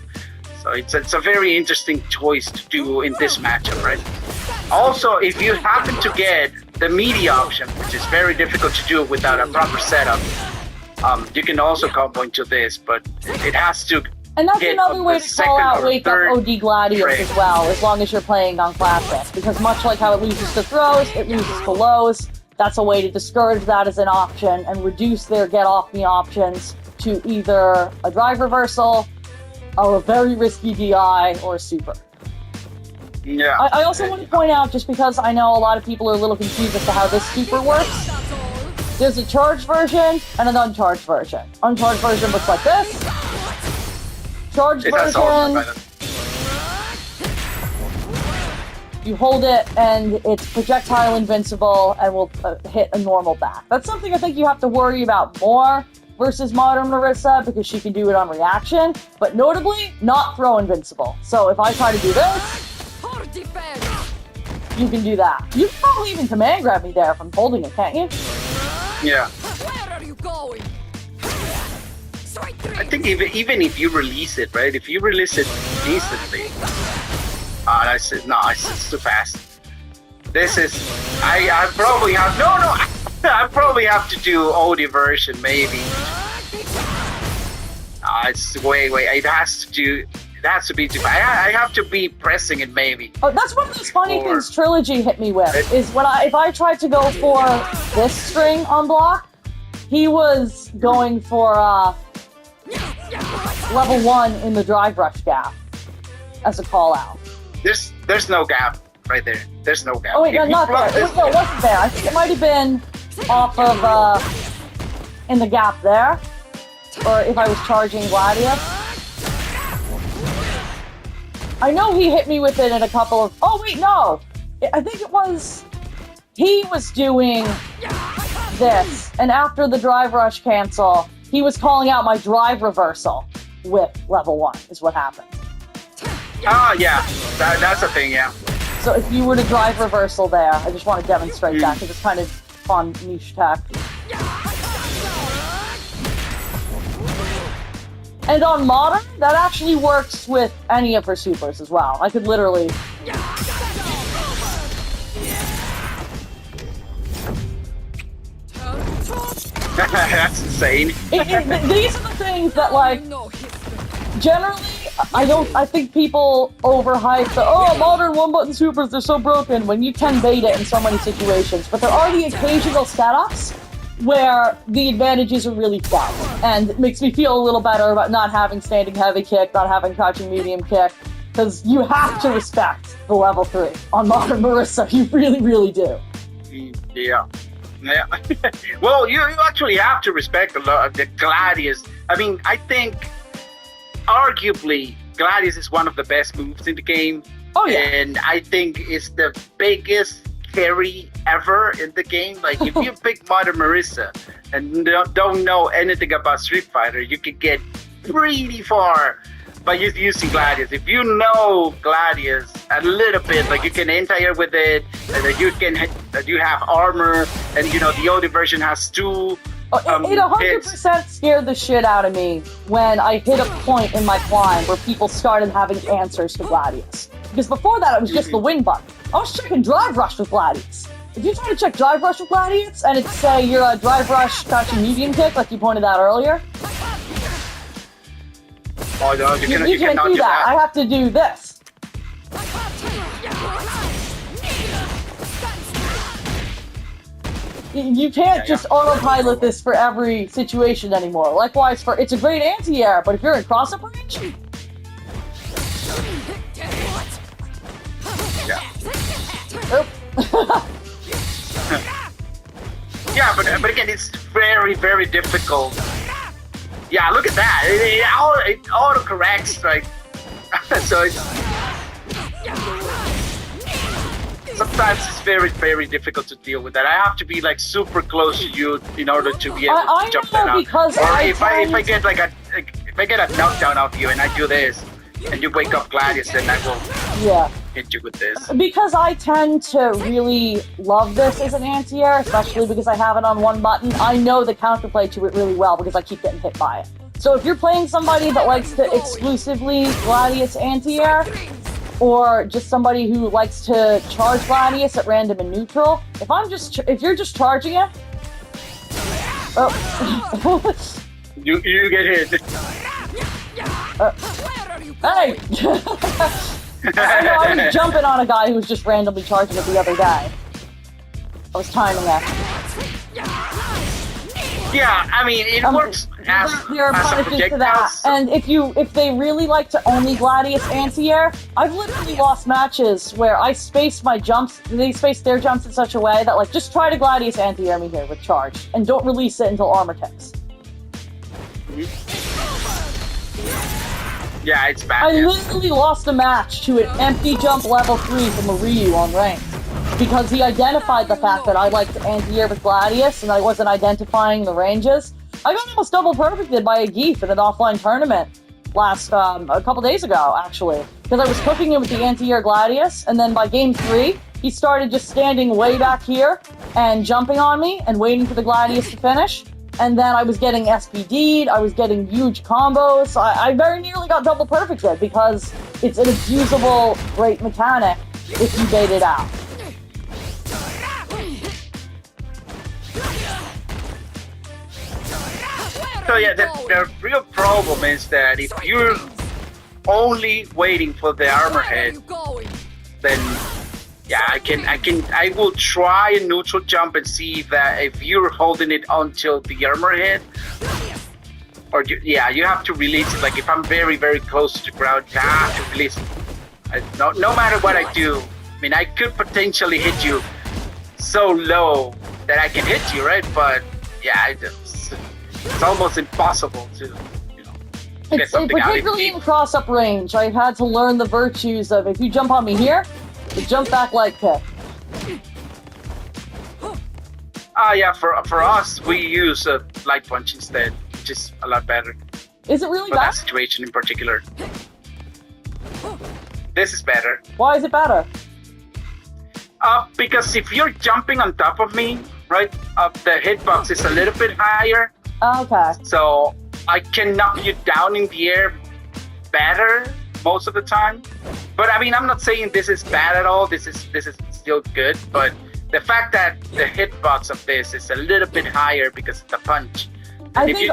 So it's a very interesting choice to do in this matchup, right? Also, if you happen to get the meaty option, which is very difficult to do without a proper setup, you can also combo into this, but it has to. And that's another way to call out Wakeup OD Gladius as well, as long as you're playing on Classic. Because much like how it loses to throws, it loses to lows. That's a way to discourage that as an option and reduce their get-off-me options to either a drive reversal, or a very risky DI, or a super. Yeah. I also want to point out, just because I know a lot of people are a little confused as to how this super works, there's a charged version and an uncharged version. Uncharged version looks like this. Charged version, you hold it and it's projectile invincible and will hit a normal back. That's something I think you have to worry about more versus modern Marisa, because she can do it on reaction, but notably not throw invincible. So if I try to do this, you can do that. You can probably even command grab me there if I'm holding it, can't you? Yeah. Where are you going? I think even if you release it, right? If you release it decently, I said no, it's too fast. This is I probably have I probably have to do OD version maybe. It's way it has to be too. I have to be pressing it maybe. Oh, that's one of those funny things Trilogy hit me with. Is when if I tried to go for this string on block, he was going for level 1 in the drive rush gap as a call out. There's no gap right there. There's no gap. Oh wait, no, not there. It wasn't there. I think it might have been off of in the gap there, or if I was charging Gladius. I know he hit me with it in a couple of. Oh wait, no. I think it was. He was doing this, and after the drive rush cancel, he was calling out my drive reversal with level 1, is what happened. Ah, yeah. That's a thing, yeah. So if you were to drive reversal there, I just want to demonstrate that, because it's kind of fun niche tech. And on Modern, that actually works with any of her supers as well. I could literally... That's insane. These are the things that, like, generally, I think people overhype the, modern one-button supers, they're so broken, when you can bait it in so many situations. But there are the occasional setups where the advantages are really felt, and it makes me feel a little better about not having standing heavy kick, not having crouching medium kick, because you have to respect the level 3 on Modern Marisa. You really, really do. Yeah. Yeah. Well, you actually have to respect the Gladius. I mean, I think arguably Gladius is one of the best moves in the game. Oh, yeah. And I think it's the biggest carry ever in the game. Like, if you pick Modern Marisa and don't know anything about Street Fighter, you can get pretty far by using Gladius. If you know Gladius a little bit, like you can anti-air with it, and you have armor, and you know the OD version has 2. It 100% scared the shit out of me when I hit a point in my climb where people started having answers to Gladius. Because before that, it was just the win button. I was checking Drive Rush with Gladius. If you try to check Drive Rush with Gladius, and it's say you're a Drive Rush crouching medium kick, like you pointed out earlier, oh no, you can't cannot do that. I have to do this. You can't just autopilot this for every situation anymore. Likewise, it's a great anti-air, but if you're in cross-up range, yeah, but again, it's very, very difficult. Yeah, look at that. It auto corrects, right? So it's sometimes it's very, very difficult to deal with that. I have to be like super close to you in order to be able to jump that out. Or if I get a knockdown of you and I do this and you wake up Gladius, then I will hit you with this. Because I tend to really love this as an anti-air, especially because I have it on one button. I know the counterplay to it really well because I keep getting hit by it. So if you're playing somebody that likes to exclusively Gladius anti-air, or just somebody who likes to charge Gladius at random and neutral, if you're just charging it, you get hit. Hey! I was jumping on a guy who was just randomly charging it the other day. I was timing that. Yeah, I mean, it works as a projectile. And if they really like to only Gladius anti-air, I've literally lost matches where I spaced my jumps, they spaced their jumps in such a way that, like, just try to Gladius anti-air me here with charge, and don't release it until armor ticks. Yeah, it's bad. I literally lost a match to an empty jump level 3 from a Ryu on ranked. Because he identified the fact that I liked anti-air with Gladius, and I wasn't identifying the ranges. I got almost double perfected by a Geef in an offline tournament a couple days ago, actually. Because I was cooking him with the anti-air Gladius, and then by game 3, he started just standing way back here and jumping on me and waiting for the Gladius to finish. And then I was getting SPD'd, I was getting huge combos. I very nearly got double perfected because it's an abusable, great mechanic if you bait it out. So yeah, the real problem is that if you're only waiting for the armor hit, then yeah, I will try a neutral jump and see that if you're holding it until the armor hit, or you have to release it. Like if I'm very, very close to the ground, you have to release it. No matter what I do, I mean, I could potentially hit you so low that I can hit you, right? But yeah, it's almost impossible to, get something out of it. Particularly in cross-up range, I've had to learn the virtues of if you jump on me here, you jump back like kick. Yeah, for us, we use a light punch instead, which is a lot better. Is it really for better? that situation in particular. This is better. Why is it better? Because if you're jumping on top of me, right, the hitbox is a little bit higher. Okay. So I can knock you down in the air better most of the time. But I mean, I'm not saying this is bad at all. This is still good. But the fact that the hitbox of this is a little bit higher because of the punch. I think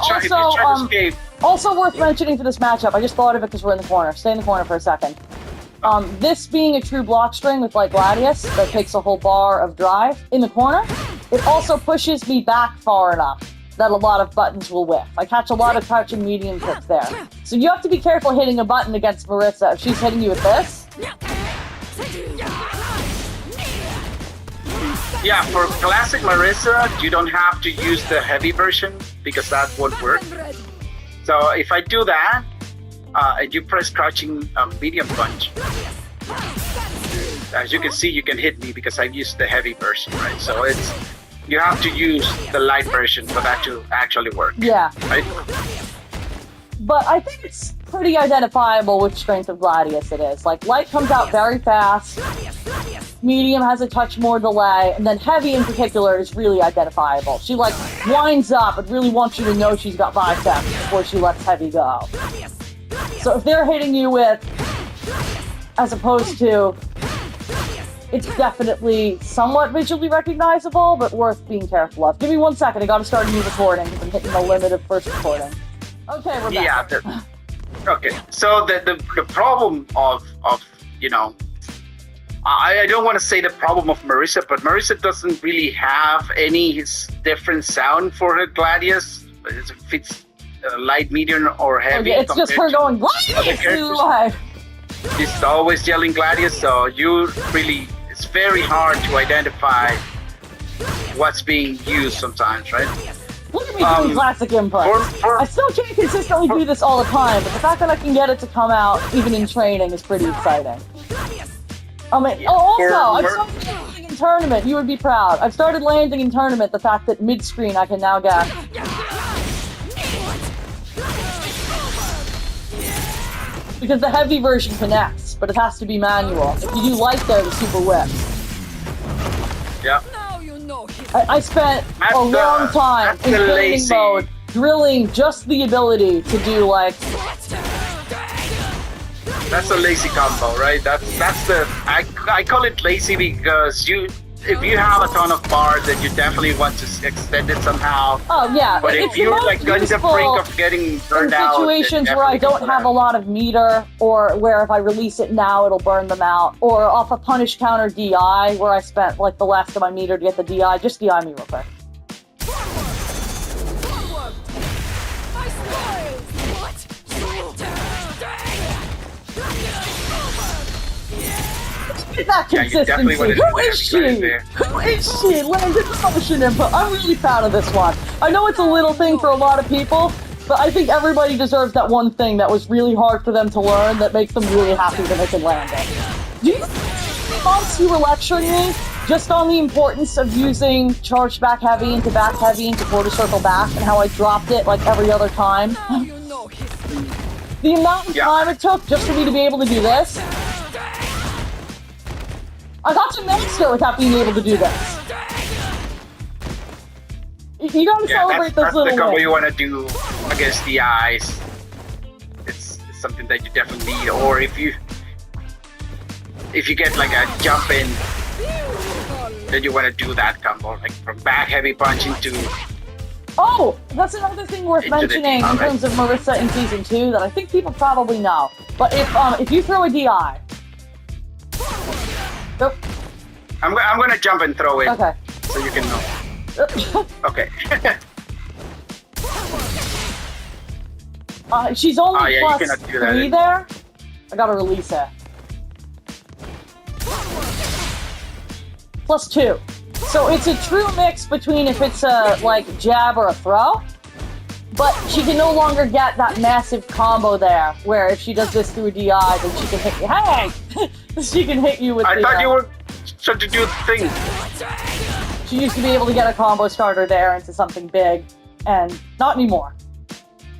also worth mentioning for this matchup, I just thought of it because we're in the corner. Stay in the corner for a second. This being a true block string with like Gladius that takes a whole bar of drive in the corner, it also pushes me back far enough that a lot of buttons will whiff. I catch a lot of crouching medium kicks there. So you have to be careful hitting a button against Marisa. If she's hitting you with this, Yeah, for classic Marisa, you don't have to use the heavy version because that won't work. So if I do that, and you press crouching medium punch, as you can see, you can hit me because I used the heavy version, right? So it's you have to use the light version for that to actually work. yeah. Right? But I think it's pretty identifiable which strength of Gladius it is. Like, light comes out very fast, medium has a touch more delay, and then heavy in particular is really identifiable. She, like, winds up and really wants you to know she's got 5 seconds before she lets heavy go. So if they're hitting you with, as opposed to, it's definitely somewhat visually recognizable, but worth being careful of. Give me 1 second, I gotta start a new recording because I'm hitting the limit of first recording. Okay, we're back. Yeah. Okay. So the problem of you know, I don't want to say the problem of Marisa, but Marisa doesn't really have any different sound for her Gladius. If it's light, medium, or heavy. Okay, it's just her going Gladius live. She's always yelling Gladius, so it's very hard to identify what's being used sometimes, right? Look at me doing classic inputs. I still can't consistently do this all the time, but the fact that I can get it to come out even in training is pretty exciting. I mean, also, I've started landing in tournament. You would be proud. I've started landing in tournament. The fact that mid-screen I can now get. Because the heavy version connects, but it has to be manual. If you do light there, the super whips. Yeah. I spent a long time in training mode drilling just the ability to do like. That's a lazy combo, right? That's the I call it lazy because if you have a ton of bars, then you definitely want to extend it somehow. Oh yeah, but if you're like on the brink of getting burned out, situations where I don't have a lot of meter, or where if I release it now it'll burn them out, or off a punish counter DI where I spent like the last of my meter to get the DI. Just DI me real quick. That consistency. Who is she? Who is she? Landed motion input. I'm really proud of this one. I know it's a little thing for a lot of people, but I think everybody deserves that one thing that was really hard for them to learn that makes them really happy that they can land it. Do you months you were lecturing me just on the importance of using charged back heavy into quarter circle back and how I dropped it like every other time? The amount of time it took just for me to be able to do this. I got to master without being able to do this. You gotta celebrate those little the combo wins. you want to do against the eyes. It's something that you definitely need. Or if you get like a jump in, then you want to do that combo, like from back heavy punch into. Oh, that's another thing worth mentioning in terms of Marisa in Season 2 that I think people probably know. But if you throw a DI. Nope. I'm gonna jump and throw it. Okay. So you can know. Okay. She's only you plus cannot do that 3 there. I gotta release it. Plus 2. So it's a true mix between if it's a like jab or a throw. But she can no longer get that massive combo there, where if she does this through a DI, then she can hit you. Hey! She can hit you with I thought you were trying to do the thing. She used to be able to get a combo starter there into something big, and not anymore.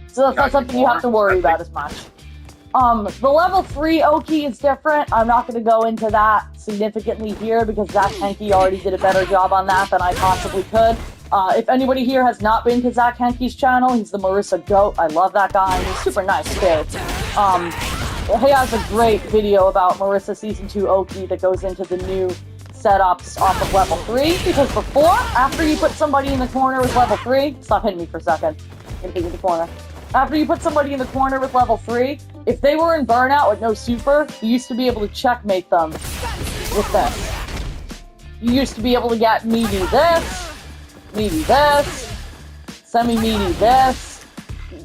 So that's not something you have to worry about as much. The level 3 Oki is different. I'm not going to go into that significantly here because Zach Henke already did a better job on that than I possibly could. If anybody here has not been to Zach Henke's channel, he's the Marisa GOAT. I love that guy. He's super nice too. He has a great video about Marisa Season 2 Oki that goes into the new setups off of level 3, because before, after you put somebody in the corner with level 3, stop hitting me for a second, I'm gonna be in the corner. After you put somebody in the corner with level 3, if they were in burnout with no super, you used to be able to checkmate them with this. You used to be able to get me do this, semi-meaty this.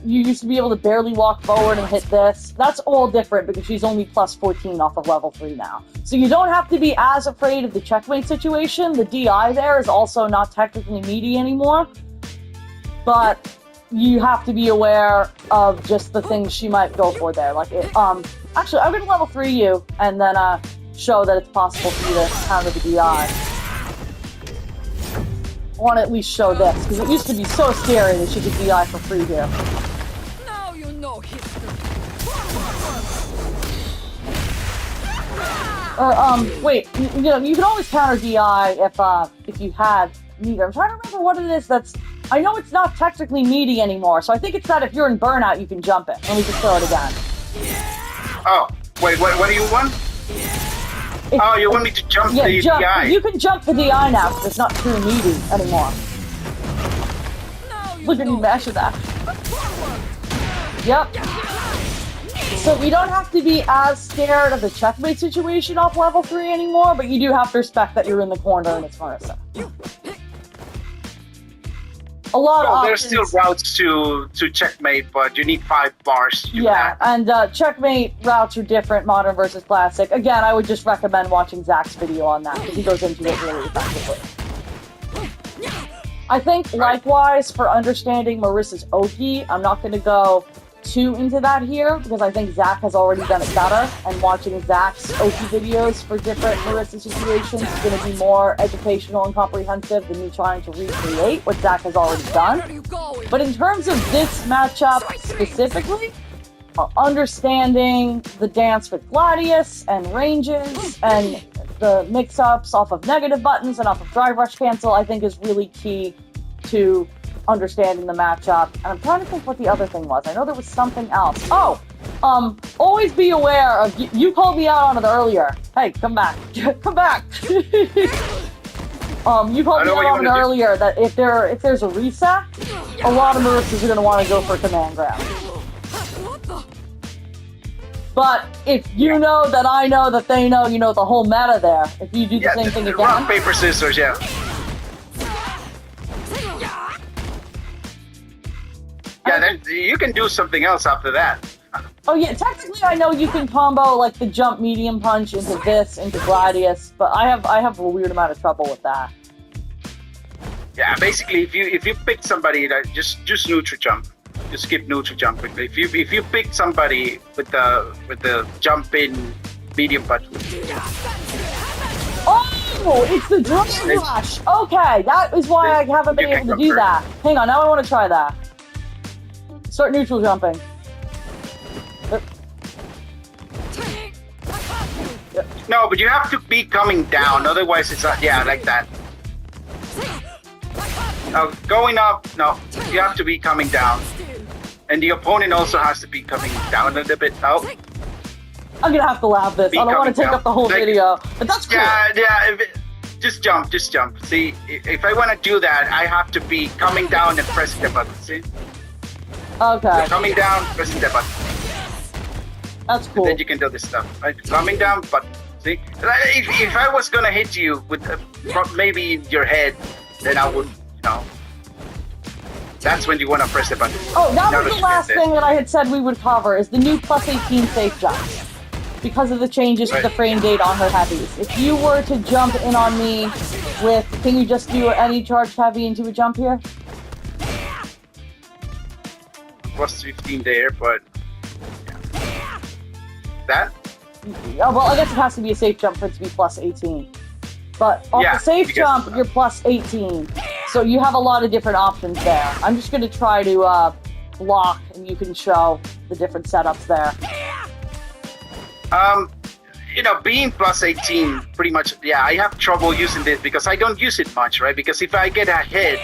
You used to be able to barely walk forward and hit this. That's all different because she's only plus 14 off of level 3 now. So you don't have to be as afraid of the checkmate situation. The DI there is also not technically meaty anymore. But you have to be aware of just the things she might go for there. Like, actually, I'm going to level 3 you and then show that it's possible for you to counter the DI. I want to at least show this, because it used to be so scary that she could DI for free here. Now you know history. Wait, you know, you can always counter DI if you had meter. I'm trying to remember what it is that's... I know it's not technically meaty anymore, so I think it's that if you're in burnout, you can jump it. Let me just throw it again. Oh, wait, what do you want? Oh, you want me to jump the DI? You can jump the DI now, because it's not true meaty anymore. Look at me mashing that. Yep. So you don't have to be as scared of the checkmate situation off level 3 anymore, but you do have to respect that you're in the corner and it's Marisa. A lot of there's still routes to checkmate, but you need 5 bars to do that. And checkmate routes are different, modern versus classic. Again, I would just recommend watching Zach's video on that, because he goes into it really effectively. I think, likewise, for understanding Marisa's Oki, I'm not going to go too into that here, because I think Zach has already done it better, and watching Zach's Oki videos for different Marisa situations is going to be more educational and comprehensive than me trying to recreate what Zach has already done. But in terms of this matchup specifically, understanding the dance with Gladius and ranges and the mix-ups off of negative buttons and off of drive rush cancel, I think is really key to understanding the matchup. And I'm trying to think what the other thing was. I know there was something else. Oh, always be aware of, you called me out on it earlier. Hey, come back. Come back. You called me out on it earlier that if there's a reset, a lot of Marisas are going to want to go for command grab. But if you know that I know that they know, you know the whole meta there. If you do the same thing again. Rock, paper, scissors, yeah. Yeah, then you can do something else after that. Oh yeah, technically I know you can combo like the jump medium punch into this, into Gladius, but I have a weird amount of trouble with that. Yeah, basically if you pick somebody that just neutral jump, just skip neutral jump quickly. If you pick somebody with the jump in medium punch. Oh, it's the Dragon Rush. Okay, that is why I haven't been able to do that. Hang on, now I want to try that. Start neutral jumping. No, but you have to be coming down, otherwise it's not, yeah, like that. Going up, no, you have to be coming down. And the opponent also has to be coming down a little bit. Oh. I'm gonna have to laugh this. I don't want to take up the whole video, but that's cool. Yeah, just jump. See, if I want to do that, I have to be coming down and pressing the button, see? Okay. Coming down, pressing the button. That's cool. And then you can do this stuff, right? Coming down, button. See? If I was gonna hit you with maybe in your head, then I would, you know. That's when you want to press the button. Oh, that was the last thing that I had said we would cover, is the new plus 18 safe jumps. Because of the changes to the frame date on her heavies. If you were to jump in on me with, can you just do any charged heavy into a jump here? Plus 15 there, but yeah. That? Oh, well, I guess it has to be a safe jump for it to be plus 18. But off the safe jump, you're plus 18. So you have a lot of different options there. I'm just going to try to block, and you can show the different setups there. You know, being plus 18, pretty much, yeah, I have trouble using this because I don't use it much, right? Because if I get a hit,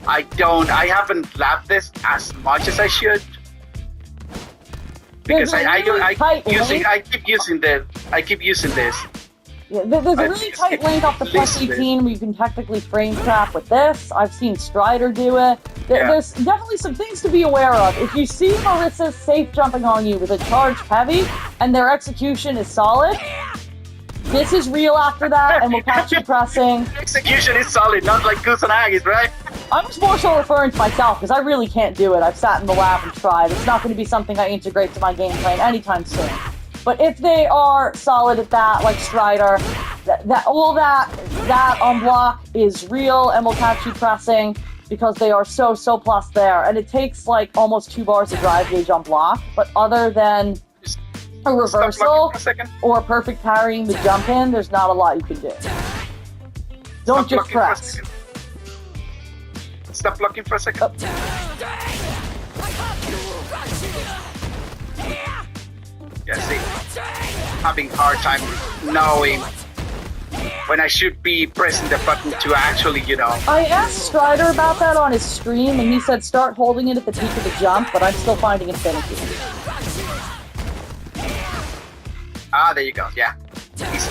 I haven't lapped this as much as I should. Because I keep using this. Yeah, there's a really tight link off the plus 18 where you can technically frame trap with this. I've seen Strider do it. There's definitely some things to be aware of. If you see Marisa safe jumping on you with a charged heavy and their execution is solid, this is real after that and we'll catch you pressing. Execution is solid, not like Kusanagis, right? I was more so referring to myself, because I really can't do it. I've sat in the lab and tried. It's not going to be something I integrate to my game plan anytime soon. But if they are solid at that, like Strider, that on block is real and will catch you pressing, because they are so plus there. And it takes like almost 2 bars of drive gauge on block, but other than a reversal or perfect parrying the jump in, there's not a lot you can do. Don't just press. Stop blocking for a second. Oh. Yeah, see, having hard time knowing when I should be pressing the button to actually, you know. I asked Strider about that on his stream, and he said start holding it at the peak of the jump, but I'm still finding it finicky. Ah, there you go. Yeah. Easy.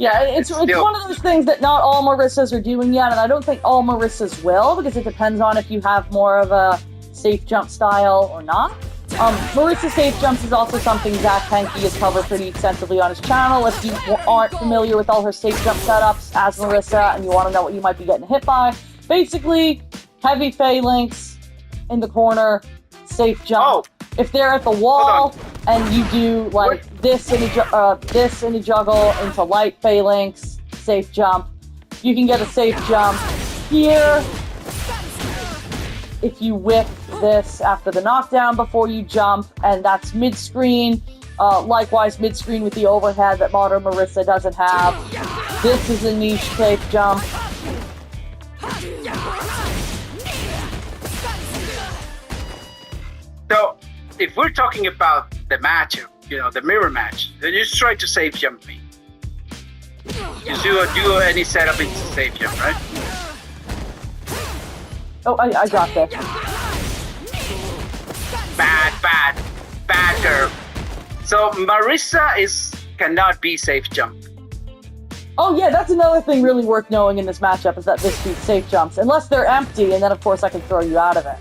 Yeah, it's one of those things that not all Marisas are doing yet, and I don't think all Marisas will, because it depends on if you have more of a safe jump style or not. Marisa safe jumps is also something Zach Henke has covered pretty extensively on his channel. If you aren't familiar with all her safe jump setups as Marisa and you want to know what you might be getting hit by, basically heavy Phalanx in the corner, safe jump. Oh. If they're at the wall and you do like this in a juggle into light Phalanx, safe jump, you can get a safe jump here. If you whip this after the knockdown before you jump, and that's mid-screen. Likewise, mid-screen with the overhead that modern Marisa doesn't have. This is a niche safe jump. So, if we're talking about the match, you know, the mirror match, then you just try to safe jump me. You do any setup into safe jump, right? Oh, I got this. Bad girl. So Marisa cannot be safe jump. Oh yeah, that's another thing really worth knowing in this matchup, is that this beats safe jumps. Unless they're empty, and then of course I can throw you out of it.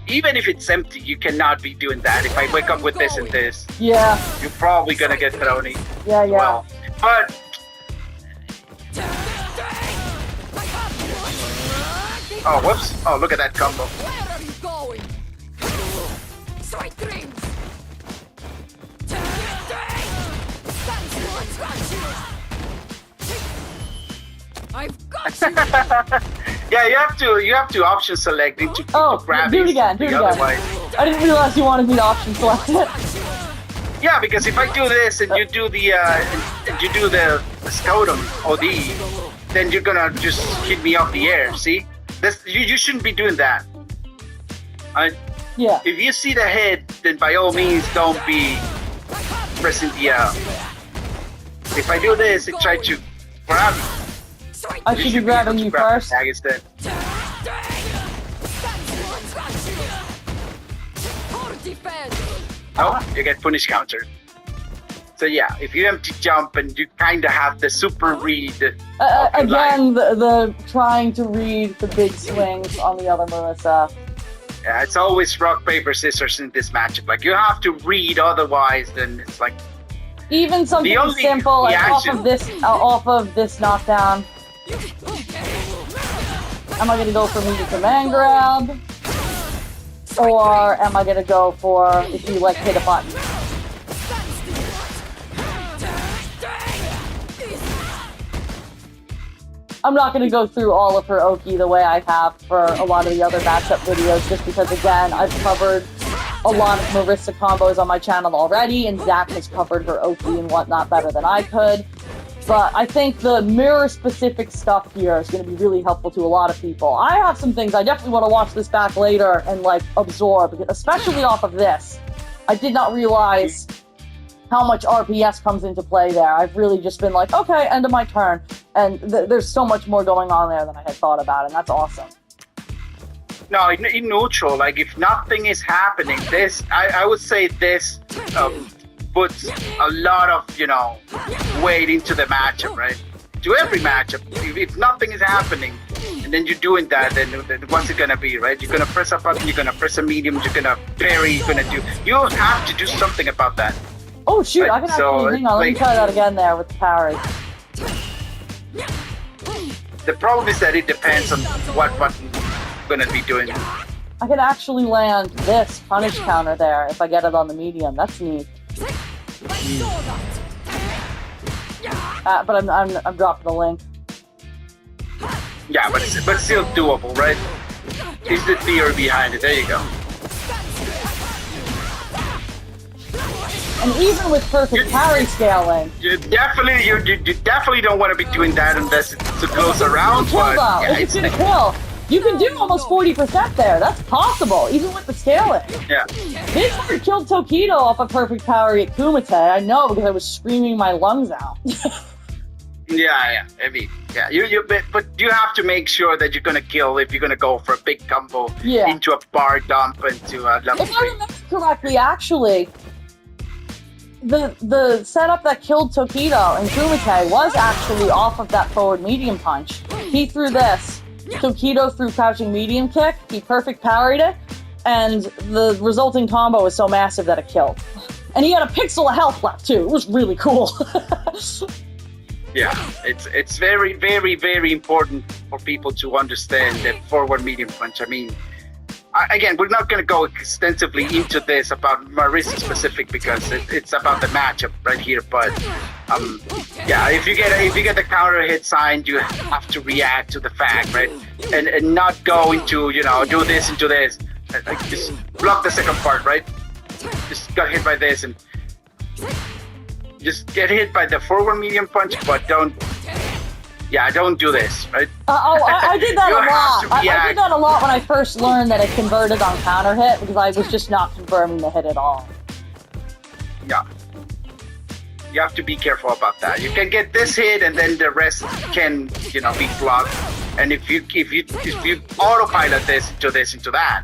Even if it's empty, you cannot be doing that. If I wake up with this and this, Yeah. you're probably gonna get thrown in. Yeah. Well, but oh, whoops! Oh, look at that combo. Where are you going? Sweet dreams. I've got you. Yeah, you have to option select into grab do it again. otherwise. I didn't realize you wanted me to option select it. Yeah, because if I do this and you do the Scotum OD, then you're gonna just hit me off the air. See, you shouldn't be doing that. Yeah. If you see the head, then by all means don't be pressing the If I do this and try to grab you, I should be grabbing you first. Instead. Oh, you get punish counter. So yeah, if you empty jump and you kind of have the super read. Again, the trying to read the big swings on the other Marisa. Yeah, it's always rock, paper, scissors in this matchup. Like, you have to read, otherwise then it's like... Even something as simple like off of this knockdown. Am I going to go for immediate command grab? Or am I going to go for, if you like, hit a button? I'm not going to go through all of her Oki the way I have for a lot of the other matchup videos, just because, again, I've covered a lot of Marisa combos on my channel already, and Zach has covered her Oki and whatnot better than I could. But I think the mirror-specific stuff here is going to be really helpful to a lot of people. I have some things I definitely want to watch this back later and, like, absorb, especially off of this. I did not realize how much RPS comes into play there. I've really just been like, okay, end of my turn. And there's so much more going on there than I had thought about, and that's awesome. No, in neutral, like, if nothing is happening, this, I would say this puts a lot of, weight into the matchup, right? To every matchup, if nothing is happening, and then you're doing that, then what's it gonna be, right? You're gonna press a button, you're gonna press a medium, you're gonna parry, you have to do something about that. Oh shoot, Right, I can actually, so, hang on, let me like- try that again there with the parry. The problem is that it depends on what button you're gonna be doing. I can actually land this punish counter there if I get it on the medium. That's neat. But I'm dropping the link. Yeah, but still doable, right? Is the theory behind it. There you go. And even with perfect parry scaling, You definitely don't want to be doing that unless it's a close around. kill But though, yeah, if it's gonna kill, you can do almost 40% there. That's possible, even with the scaling. yeah. This part killed Tokido off a perfect parry at Kumite. I know because I was screaming my lungs out. Yeah. I mean, yeah. But you have to make sure that you're gonna kill if you're gonna go for a big combo Yeah. into a bar dump into a level If I 3. remember correctly, actually, the setup that killed Tokido and Kumite was actually off of that forward medium punch. He threw this. Tokido threw crouching medium kick. He perfect parried it, and the resulting combo was so massive that it killed. And he had a pixel of health left too. It was really cool. Yeah, it's very, very, very important for people to understand that forward medium punch. I mean, again, we're not going to go extensively into this about Marisa specific because it's about the matchup right here. But yeah, if you get the counter hit sign, you have to react to the fact, right? And not go into do this into this. Like just block the second part, right? Just got hit by this and. Just get hit by the forward medium punch, but don't do this, right? I did that You a have lot. to I react. did that a lot when I first learned that it converted on counter hit because I was just not confirming the hit at all. Yeah. You have to be careful about that. You can get this hit and then the rest can, be blocked. And if you autopilot this into that,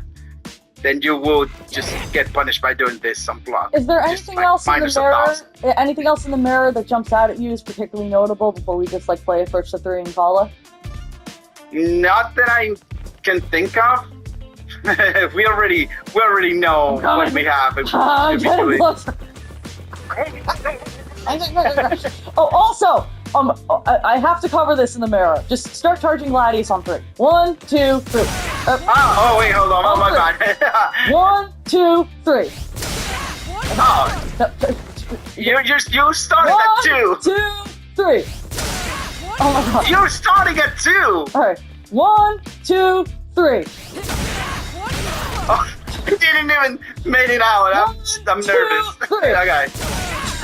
then you will just get punished by doing this unblocked. Is there Just anything like else in the minus mirror? 1,000. Anything else in the mirror that jumps out at you is particularly notable before we just play a first to 3 and call it? Not that I can think of. we already know what we have. I'm getting Eventually. closer. Oh, also, I have to cover this in the mirror. Just start charging Gladius on 3. 1, 2, 3. Oh, wait, hold on. Oh, my bad. 1, 2, 3. Oh, you started at 2. 1, 2, 3. Oh my god. You're starting at 2. Alright. 1, 2, 3. Oh, you didn't even made it out. I'm nervous. 2, 3. Okay.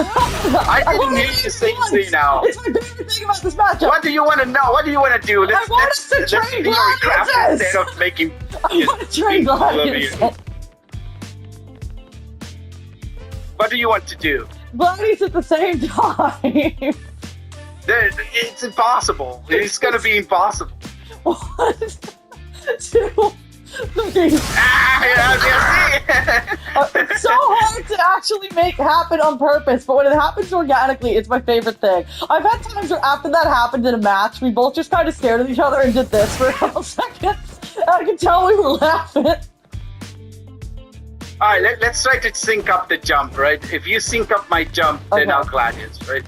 I didn't hear you say C now. It's my favorite thing about this matchup. What do you want to know? What do you want to do? I want us to train craft Gladiuses. instead of making. I want to train Gladius. What do you want to do? Gladius at the same time. It's impossible. It's gonna be impossible. 1, 2, 3. It's so hard to actually make happen on purpose, but when it happens organically, it's my favorite thing. I've had times where after that happened in a match, we both just kind of stared at each other and did this for a couple seconds. And I could tell we were laughing. All right, let's try to sync up the jump, right? If you sync up my jump, then Okay. I'll Gladius, right?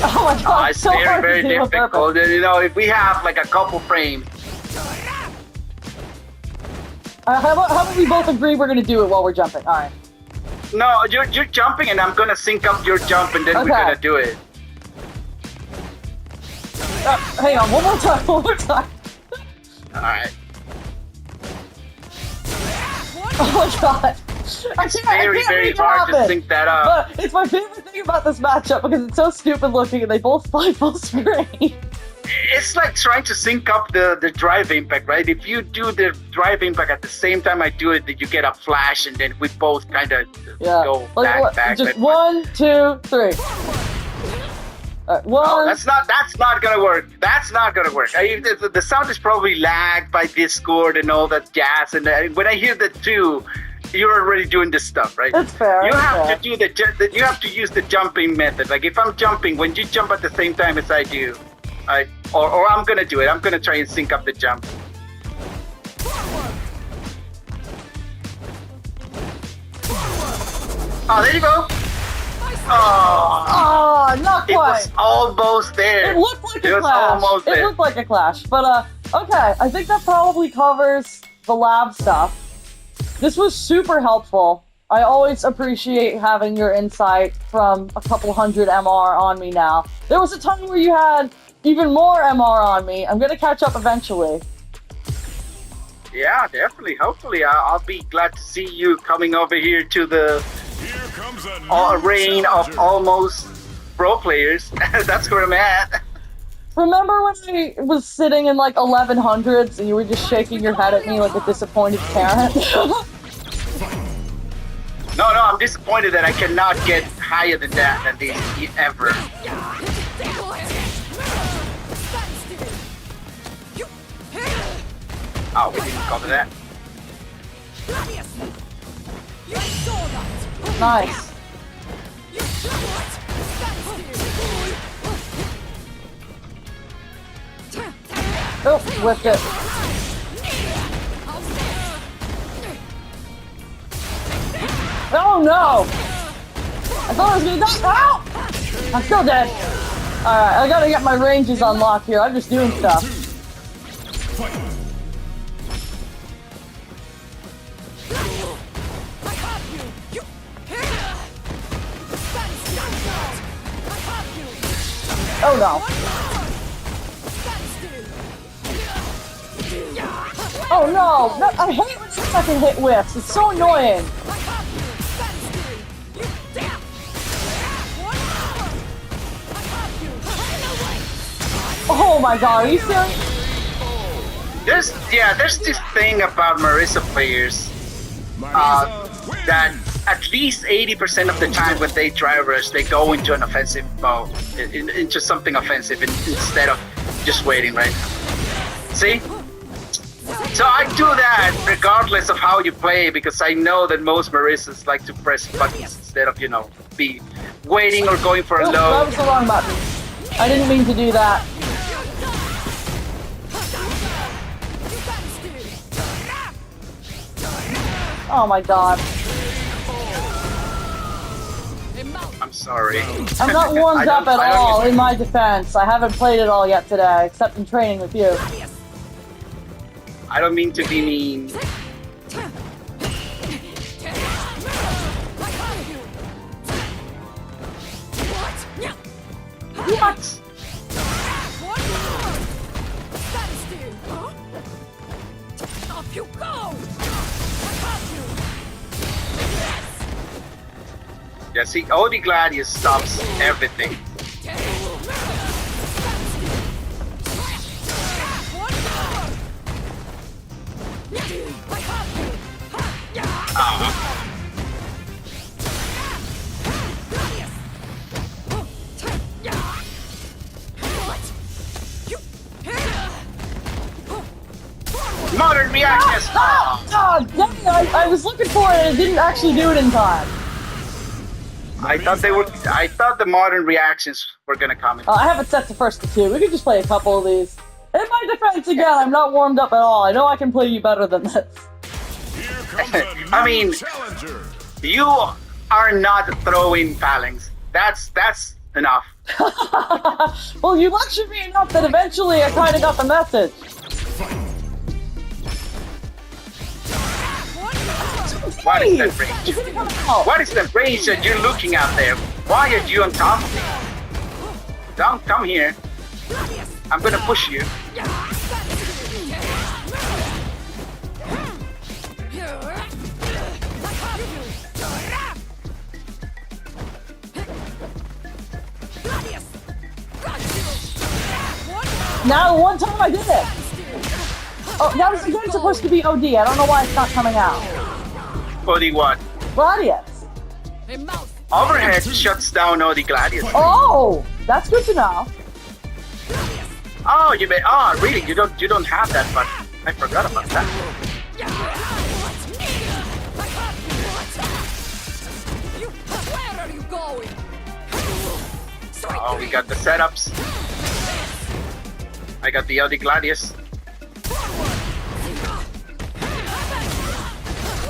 Oh my god, It's so hard very, to very do on difficult. purpose. If we have like a couple frames, How about we both agree we're gonna do it while we're jumping? All right. no, you're jumping, and I'm gonna sync up your jump, and then we're Okay. gonna do it. Hang on, one more time. One more time. All right. Oh my god. I can't Very, very make it hard to happen. sync that up. But it's my favorite thing about this matchup because it's so stupid looking and they both fly full screen. It's like trying to sync up the drive impact, right? If you do the drive impact at the same time I do it, then you get a flash, and then we both kind of Yeah. go Like, back. just but- 1, 2, 3. Alright, 1. Oh, that's not gonna work. That's not gonna work. The sound is probably lagged by Discord and all that jazz. And when I hear the 2, you're already doing this stuff, right? It's fair. You it's have fair. to do you have to use the jumping method. Like if I'm jumping, when you jump at the same time as I do, or I'm gonna do it. I'm gonna try and sync up the jump. Oh, there you go. Oh, not it quite. was almost there. It looked like It a was clash. almost It there. looked like a clash. But, okay. I think that probably covers the lab stuff. This was super helpful. I always appreciate having your insight from a couple hundred MR on me now. There was a time where you had even more MR on me. I'm gonna catch up eventually. Yeah, definitely. Hopefully, I'll be glad to see you coming over here to the reign of almost pro players. That's where I'm at. Remember when I was sitting in like 1100s and you were just shaking your head at me like a disappointed parent? No, I'm disappointed that I cannot get higher than that than this ever. Oh, we didn't cover that. Nice. Oh, whipped it. Oh no! I thought I was gonna die. Ow! I'm still dead. Alright, I gotta get my ranges unlocked here. I'm just doing stuff. Oh no. Oh no! I hate when fucking hit whiffs. It's so annoying. Oh my god, are you serious? There's this thing about Marisa players that at least 80% of the time when they try rush, they go into an offensive mode, into something offensive instead of just waiting, right? See? So I do that regardless of how you play because I know that most Marisas like to press buttons instead of, be waiting or going for a Oh, low. that was the wrong button. I didn't mean to do that. Oh my god. I'm sorry. I'm not warmed up at all, in my defense. I haven't played it all yet today, except in training with you. I don't mean to be mean. What? Off you go! Yeah, see, OD Gladius stops everything. Modern reactions! God dang it, I was looking for it and it didn't actually do it in time. I thought the modern reactions were gonna come in. I have it set to first to 2. We could just play a couple of these. In my defense, again, I'm not warmed up at all. I know I can play you better than this. I mean, you are not throwing Phalanx. That's enough. Well, you lectured me enough that eventually I kind of got the message. What is that range? It's gonna come out. What is the range that you're looking at there? Why are you on top of me? Don't come here. I'm gonna push you. Now, one time I did it. Oh, that was again supposed to be OD. I don't know why it's not coming out. OD what? Gladius. Overhead shuts down OD Gladius. Oh, that's good to know. Oh, really? You don't have that button. I forgot about that. got the setups. I got the OD Gladius.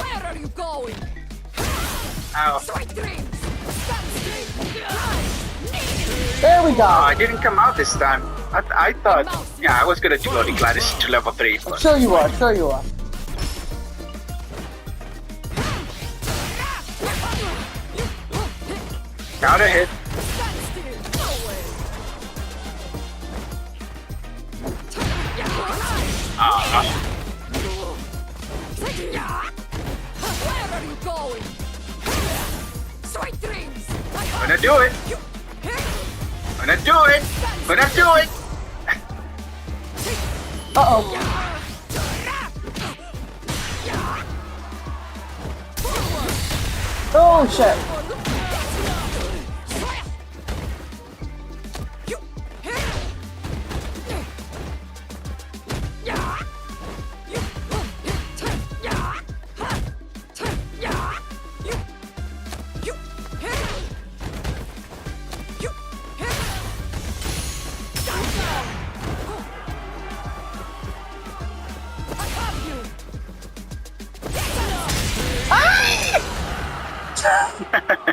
Where are you going? Ow. Sweet dreams. There we go. I didn't come out this time. I thought, yeah, I was gonna do OD Gladius to level 3. But Sure you are. Sure you are. counter hit. Where are you going? Sweet dreams. Gonna do it. Gonna do it. Gonna do it. Uh-oh. Oh, shit.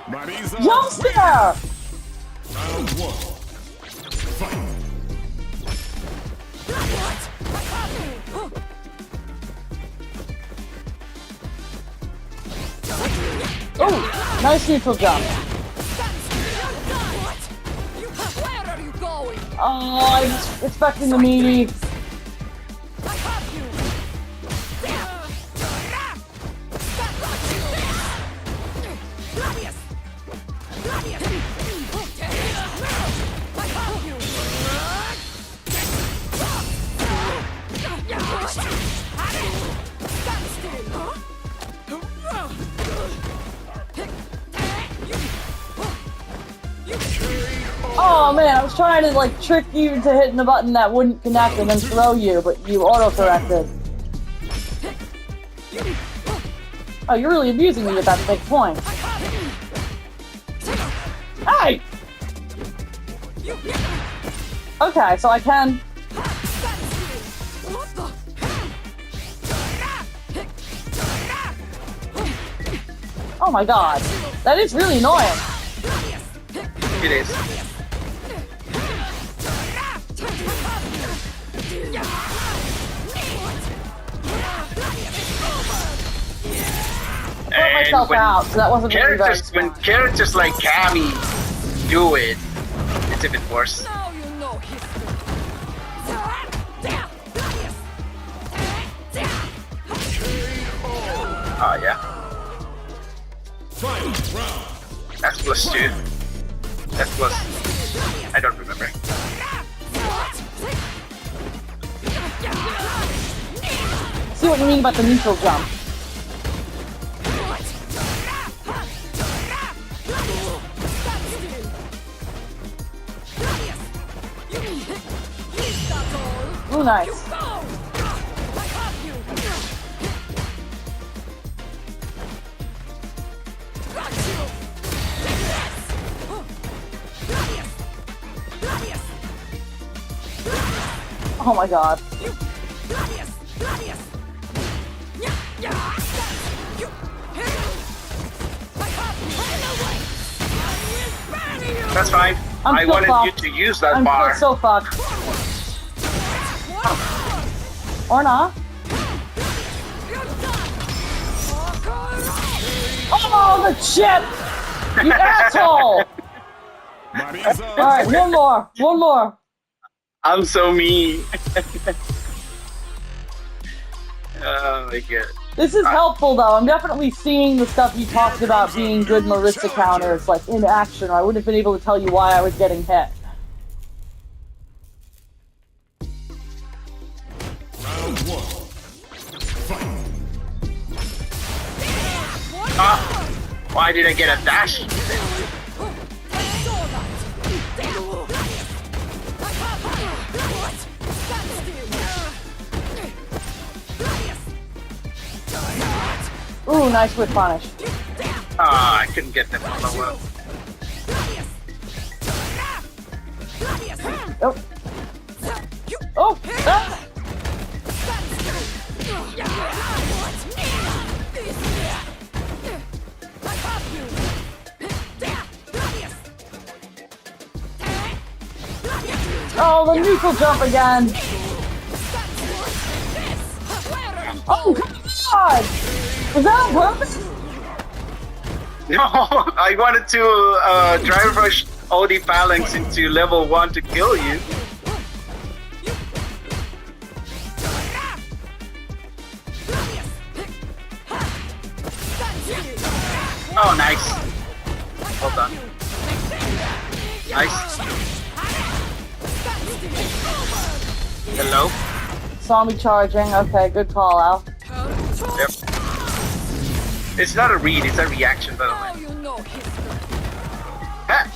Marisa, Jump scare! round 1. Fight. Oh, nice neutral jump. Where are you going? Oh, I was expecting the meaty. Oh man, I was trying to like trick you into hitting the button that wouldn't connect and then throw you, but you auto-corrected. Oh, you're really abusing me with that big point. Hey! Okay, so I can... Oh my god. That is really annoying. It is. I put myself out, so that wasn't really very When smart. characters like Cammy do it, it's a bit worse. Now you know history. Oh yeah. Final round. That's +2. That's plus... I don't remember. See what you mean about the neutral jump. Ooh, nice. Oh my god. That's fine. I'm I still wanted you fucked. to use that I'm bar. so fucked. Or not. Oh, the chip! You asshole! Marisa, Alright, one more. One more. I'm so mean. Oh my god. This is helpful though. I'm definitely seeing the stuff you talked about being good Marisa counters, like in action, or I wouldn't have been able to tell you why I was getting hit. round 1. Fight. Ah, why did I get a dash? Ooh, nice whip punish. Ah, I couldn't get them on the well. Oh. Oh. Ah. Oh, the neutral jump again. Oh, God! Was that on purpose? No, I wanted to drive rush OD Phalanx into level 1 to kill you. Oh, nice. Well done. Nice. Hello? Saw me charging. Okay, good call out. Yep. It's not a read, it's a reaction, by the way. You know history. Ha!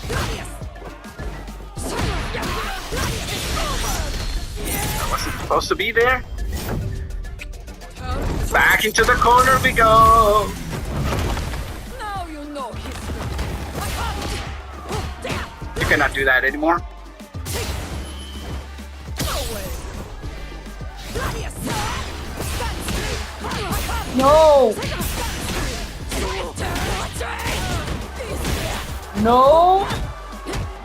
I wasn't supposed to be there. Back into the corner we go. Now you know history. You cannot do that anymore. No! No!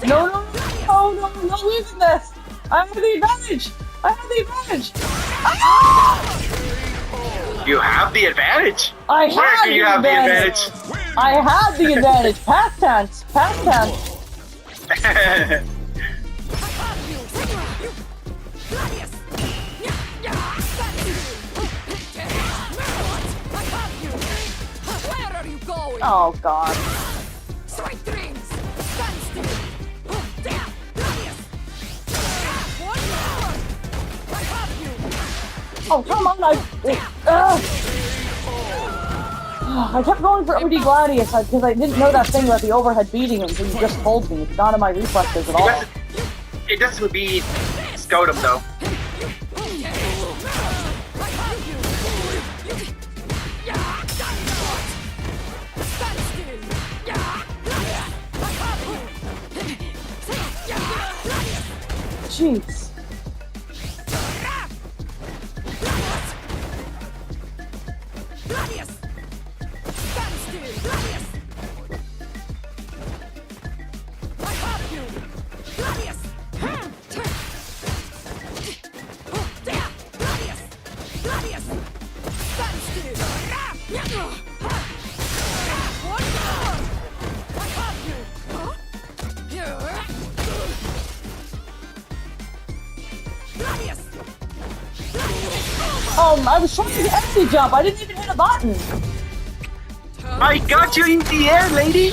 No, no, no, no, I'm not losing this! I have the advantage! I have the advantage! Ah! You have the advantage. I Where had do you the have advantage! the I had the advantage! Past tense! Past tense! advantage? Where are you going? Oh, God. Straight dreams. Stand still. There. Gladius. One more. I have you. Oh, come on! I kept going for OD Gladius because I didn't know that thing about the overhead beating until you just told me. It's not in my reflexes at all. It doesn't beat Scotum though. Jeez. Gladius! Stand still! Gladius! I have you! Gladius! There! Gladius! Gladius! Stand still! One more! I have you! Gladius! I was trying to exit jump. I didn't even hit a button. I got you in the air, lady.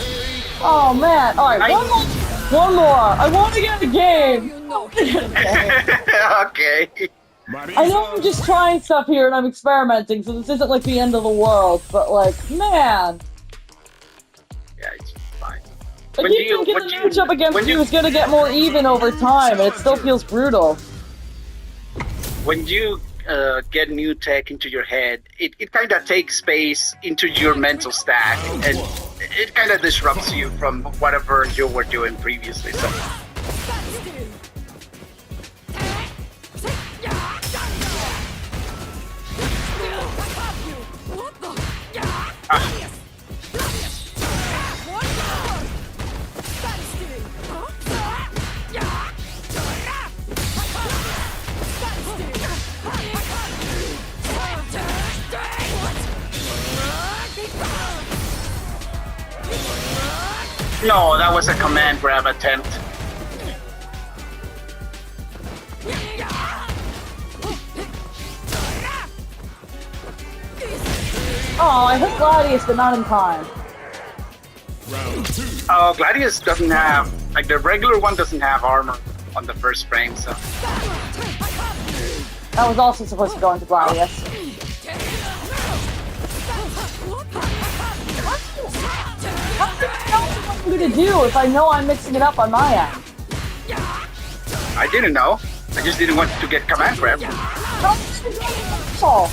Oh man! All right, one more. I want to get a game. You know Okay. I know I'm just trying stuff here and I'm experimenting, so this isn't like the end of the world. But like, man, Yeah, it's fine. I keep thinking the matchup against you is gonna get more even over time, and it still feels brutal. When you get new tech into your head, it kind of takes space into your mental stack, and it kind of disrupts you from whatever you were doing previously. So no, that was a command grab attempt. Oh, I hit Gladius, but not in time. Round 2. Oh, Gladius doesn't have, like the regular one doesn't have armor on the first frame, so. That was also supposed to go into Gladius. How do I know what I'm gonna do if I know I'm mixing it up on my end? I didn't know. I just didn't want to get command grab. Oh.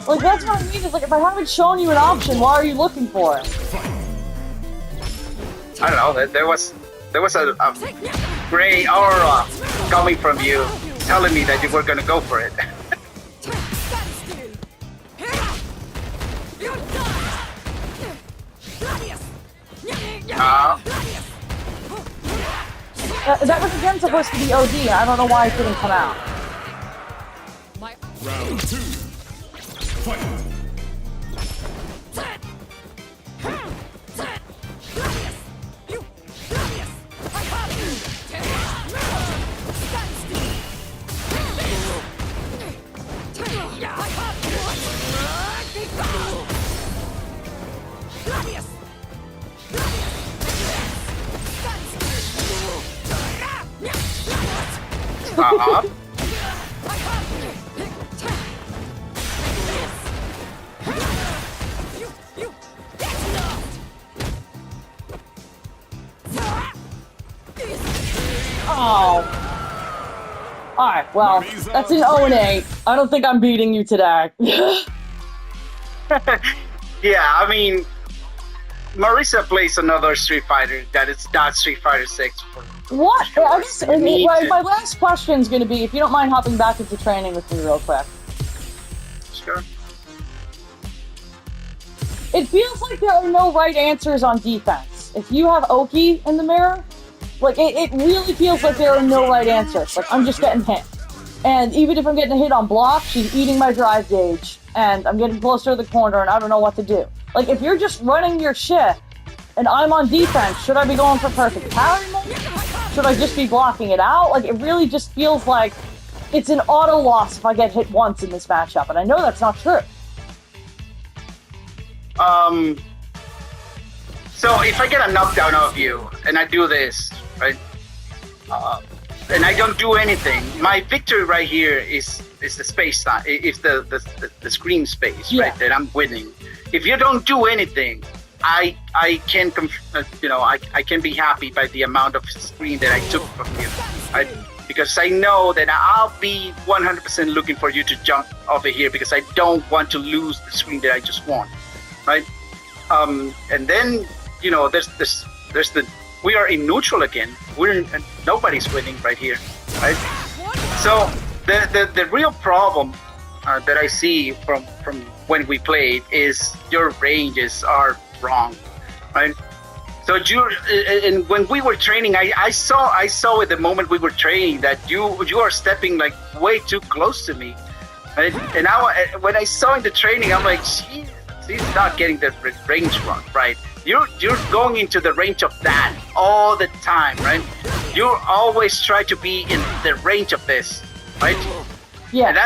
Like, that's what I mean, is like, if I haven't shown you an option, why are you looking for it? I don't know. There was a gray aura coming from you, telling me that you were gonna go for it. That was again supposed to be OD, I don't know why it didn't come out. Round 2. Fight. Uh-huh. Oh. Alright, well, that's an 0-8. I don't think I'm beating you today. Yeah, I mean, Marisa plays another Street Fighter that is not Street Fighter 6. What? Sure. I guess, my last question is going to be, if you don't mind hopping back into training with me real quick. Sure. It feels like there are no right answers on defense. If you have Oki in the mirror, like, it really feels like there are no right answers. Like, I'm just getting hit. And even if I'm getting a hit on block, she's eating my drive gauge, and I'm getting closer to the corner, and I don't know what to do. Like, if you're just running your shit, and I'm on defense, should I be going for perfect parry mode? Should I just be blocking it out? Like, it really just feels like it's an auto loss if I get hit once in this matchup, and I know that's not true. So if I get a knockdown of you, and I do this, right, and I don't do anything, my victory right here is the space time, is the screen space, right, that I'm winning. If you don't do anything, I can I can be happy by the amount of screen that I took from you, right? Because I know that I'll be 100% looking for you to jump over here because I don't want to lose the screen that I just won, right? And then there's the we are in neutral again. Nobody's winning right here, right? So the real problem that I see from when we played is your ranges are wrong, right? So and when we were training, I saw at the moment we were training that you are stepping like way too close to me, right? And when I saw in the training, I'm like, she's not getting the range right. You're going into the range of that all the time, right? You always try to be in the range of this, right? Yeah. And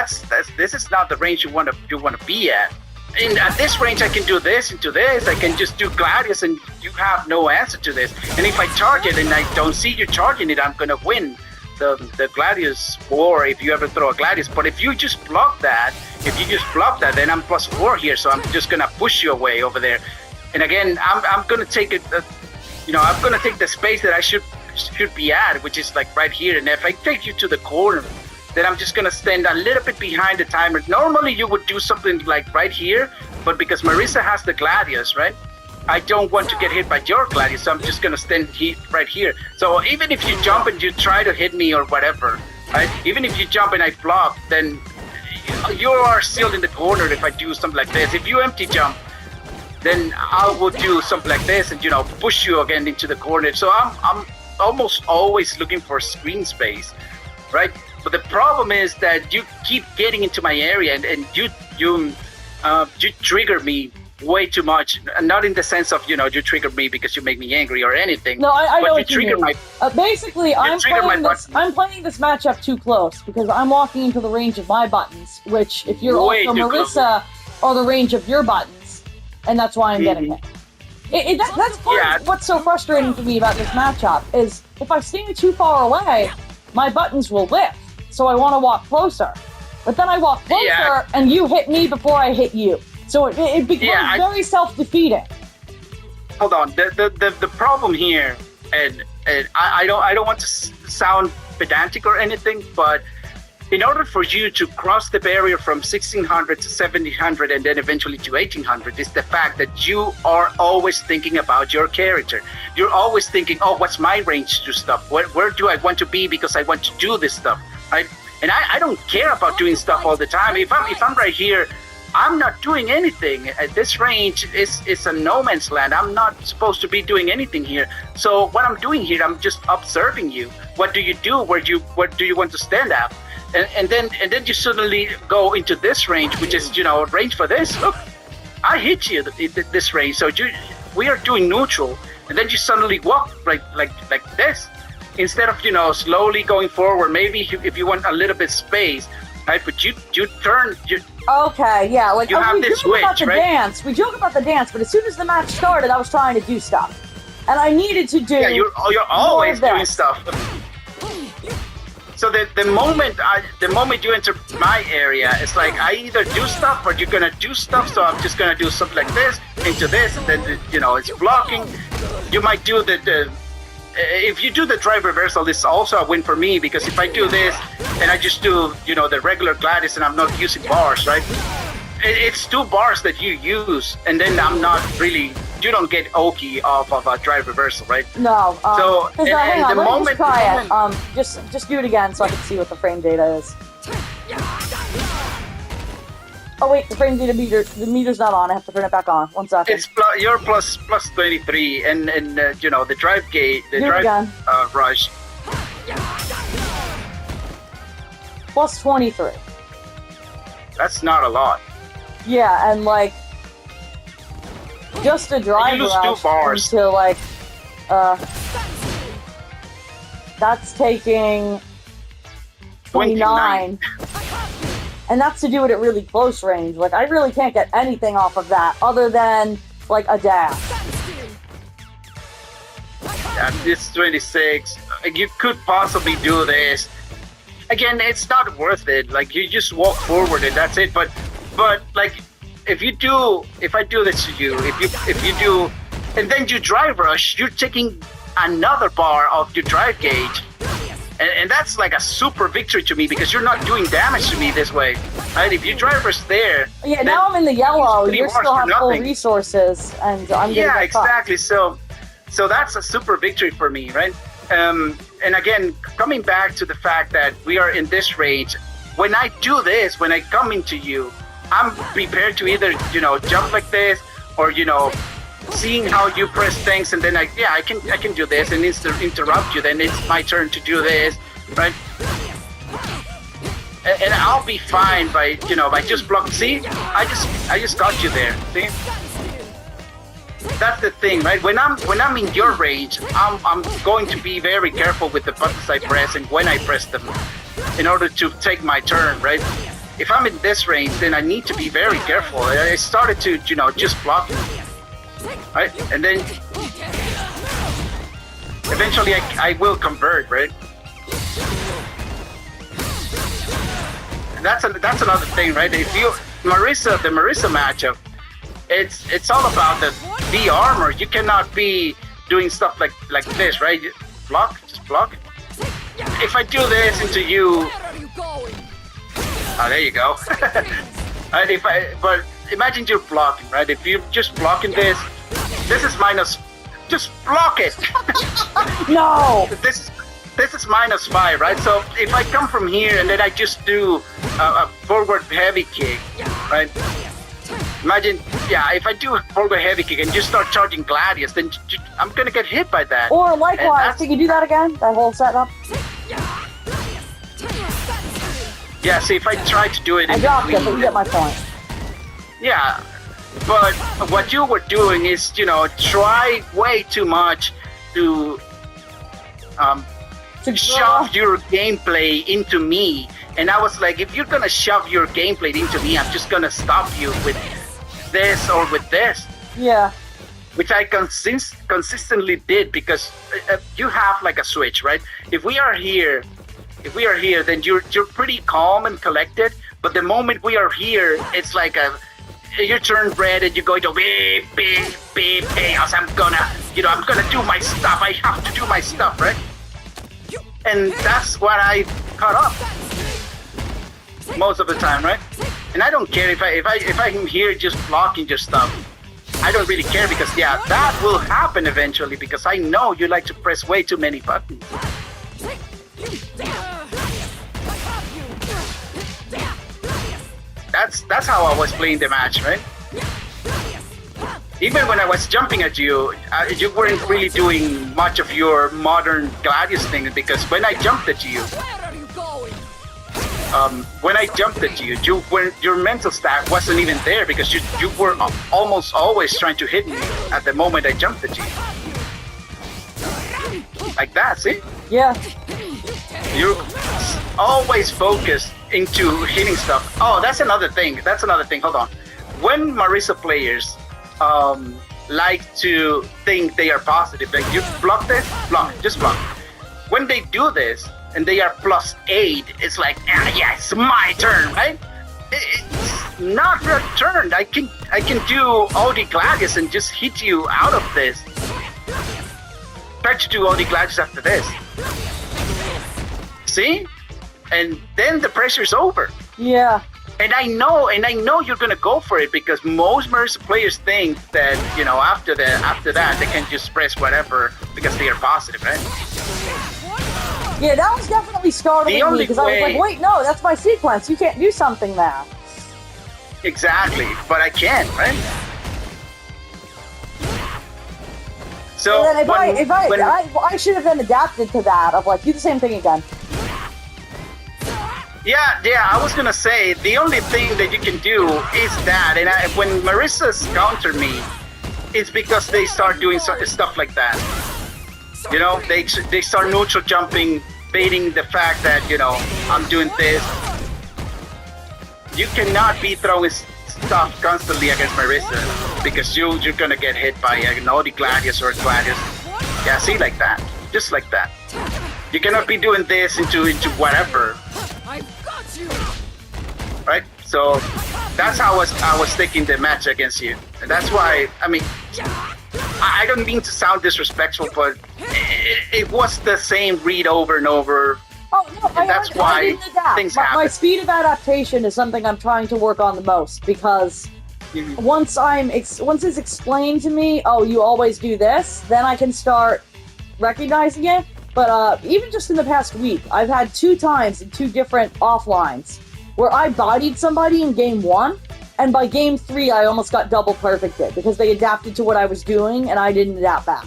this is not the range you want to be at. And at this range, I can do this into this. I can just do Gladius, and you have no answer to this. And if I charge it and I don't see you charging it, I'm gonna win the Gladius war if you ever throw a Gladius. But if you just block that, then I'm +4 here. So I'm just gonna push you away over there. And again, I'm gonna take it. I'm gonna take the space that I should be at, which is like right here. And if I take you to the corner, then I'm just gonna stand a little bit behind the timer. Normally you would do something like right here, but because Marisa has the Gladius, right? I don't want to get hit by your Gladius, so I'm just gonna stand right here. So even if you jump and you try to hit me or whatever, right? Even if you jump and I block, then you are still in the corner if I do something like this. If you empty jump, then I will do something like this and push you again into the corner. So I'm almost always looking for screen space, right? But the problem is that you keep getting into my area and you trigger me way too much. Not in the sense of you trigger me because you make me angry or anything. No, I know what you trigger mean. Basically, I'm playing this matchup too close because I'm walking into the range of my buttons, which if you're way also Marisa, are the range of your buttons, and that's why I'm getting hit. That's part of what's so frustrating for me about this matchup is if I stand too far away, my buttons will whiff. So I want to walk closer. But then I walk closer, and you hit me before I hit you. So it becomes very self-defeating. Hold on. The problem here, and I don't want to sound pedantic or anything, but in order for you to cross the barrier from 1600 to 1700 and then eventually to 1800 is the fact that you are always thinking about your character. You're always thinking, oh, what's my range to do stuff? Where do I want to be because I want to do this stuff, right? And I don't care about doing stuff all the time. If I'm right here, I'm not doing anything. At this range is a no man's land. I'm not supposed to be doing anything here. So what I'm doing here, I'm just observing you. What do you do? What do you want to stand at? And then you suddenly go into this range, which is, you know, range for this. Look, I hit you this range. So we are doing neutral, and then you suddenly walk like this, instead of, you know, slowly going forward. Maybe if you want a little bit space, right? But you turn. Okay, yeah, like you have we this joke about switch, the right? dance. We joke about the dance, but as soon as the match started, I was trying to do stuff, and I needed to do. Yeah, you're always more of doing this. stuff. So the moment you enter my area, it's like I either do stuff or you're gonna do stuff. So I'm just gonna do something like this into this, and then, you know, it's blocking. You might do the if you do the drive reversal, it's also a win for me, because if I do this and I just do, you know, the regular Gladius and I'm not using bars, right? It's 2 bars that you use, and then I'm not really. You don't get Oki off of a drive reversal, right? No. So hang on, the let me moment, just try it. Just do it again so I can see what the frame data is. Oh wait, the frame data meter's not on. I have to turn it back on. 1 second. it's you're plus 23, and you know, the drive gate, the Here we drive go. rush. Plus 23. That's not a lot. Yeah, and like just a drive You lose rush 2 bars. into like that's taking 29. And that's to do it at really close range. Like, I really can't get anything off of that other than like a dash. Yeah, this 26. You could possibly do this. Again, it's not worth it. Like, you just walk forward and that's it. But like, if I do this to you, if you do, and then you drive rush, you're taking another bar of your drive gauge. And that's like a super victory to me, because you're not doing damage to me this way, right? If you drive rush there, Yeah, now I'm in the yellow. pretty You much still for have full nothing. resources, and I'm yeah, getting exactly. So that's a super victory for me, right? And again, coming back to the fact that we are in this range, when I do this, when I come into you, I'm prepared to either, you know, jump like this, or, you know, seeing how you press things, and then I can do this and interrupt you. Then it's my turn to do this, right? And I'll be fine by, you know, by just blocking. See, I just got you there. See, that's the thing, right? When I'm in your range, I'm going to be very careful with the buttons I press and when I press them, in order to take my turn, right? If I'm in this range, then I need to be very careful. I started to, you know, just block. Right? And then eventually I will convert, right? And that's another thing, right? If you the Marisa matchup, it's all about the armor. You cannot be doing stuff like this, right? Block, just block. If I do this into you, oh, there you go. Right? But imagine you're blocking, right? If you're just blocking this is minus. Just block it. No. This is -5, right? So if I come from here and then I just do a forward heavy kick, right? Imagine, yeah, if I do a forward heavy kick and just start charging Gladius, then I'm gonna get hit by that. Or likewise, can you do that again? That whole setup? Yeah, see, if I try to do it I in dropped it, but you between, get my point. yeah, but what you were doing is, you know, try way too much to shove your gameplay into me. And I was like, if you're gonna shove your gameplay into me, I'm just gonna stop you with this or with this. Yeah. Which I consistently did, because you have like a switch, right? If we are here, then you're pretty calm and collected. But the moment we are here, it's like you turn red and you're going to beep, chaos. I'm gonna do my stuff. I have to do my stuff, right? And that's what I caught up. most of the time, right? And I don't care if I'm here just blocking your stuff. I don't really care because yeah, that will happen eventually because I know you like to press way too many buttons. That's how I was playing the match, right? Even when I was jumping at you, you weren't really doing much of your modern Gladius thing because when I jumped at you, your mental stat wasn't even there because you were almost always trying to hit me at the moment I jumped at you. Like that, see? Yeah. You're always focused into hitting stuff. Oh, that's another thing. Hold on. When Marisa players like to think they are positive, like you block this, just block. When they do this and they are +8, it's like, yeah, it's my turn, right? It's not your turn. I can do OD Gladius and just hit you out of this. Try to do OD Gladius after this. See? And then the pressure's over. Yeah. And I know you're gonna go for it because most Marisa players think that, you know, after that they can just press whatever because they are positive, right? Yeah, that was definitely startling me because I was like, wait, no, that's my sequence. You can't do something there. Exactly, but I can, right? So and then I should have been adapted to that of like do the same thing again. Yeah, I was gonna say the only thing that you can do is that, and when Marisa's counter me, it's because they start doing stuff like that. You know, they start neutral jumping, baiting the fact that, you know, I'm doing this. You cannot be throwing stuff constantly against Marisa because you're gonna get hit by an OD Gladius or Gladius. Yeah, see, like that, just like that. You cannot be doing this into whatever. Right? So that's how I was taking the match against you. And that's why, I mean, I don't mean to sound disrespectful, but it was the same read over and over. Oh, no, and that's why things happen. My speed of adaptation is something I'm trying to work on the most because once it's explained to me, oh, you always do this, then I can start recognizing it. But even just in the past week, I've had 2 times in 2 different offlines where I bodied somebody in game 1, and by game 3, I almost got double perfected because they adapted to what I was doing and I didn't adapt back.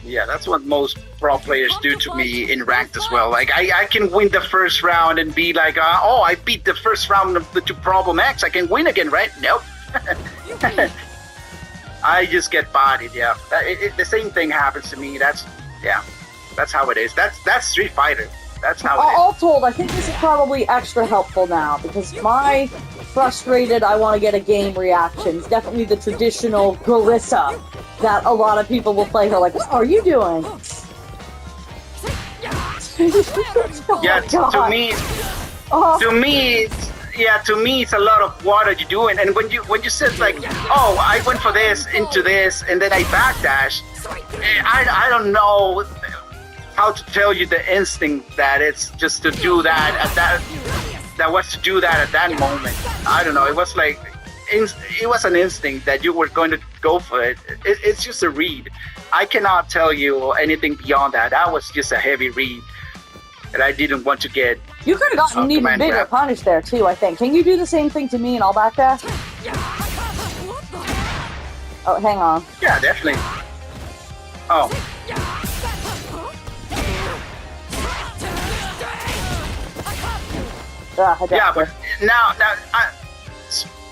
Yeah, that's what most pro players do to me in ranked as well. Like, I can win the first round and be like, oh, I beat the first round of the 2 Problem X. I can win again, right? Nope. I just get bodied, yeah. The same thing happens to me. That's how it is. That's Street Fighter. That's how it is. All told, I think this is probably extra helpful now because my frustrated, I want to get a game reaction is definitely the traditional Marisa that a lot of people will play her like, what are you doing? Yeah, to me, it's a lot of what are you doing? And when you said like, oh, I went for this into this, and then I backdash, I don't know how to tell you the instinct that it's just to do that at that was to do that at that moment. I don't know. It was like it was an instinct that you were going to go for it. It's just a read. I cannot tell you anything beyond that. That was just a heavy read that I didn't want to get. You could have gotten an even bigger punish there too, I think. Can you do the same thing to me and I'll backdash? Oh, hang on. Yeah, definitely. Oh. Yeah, but now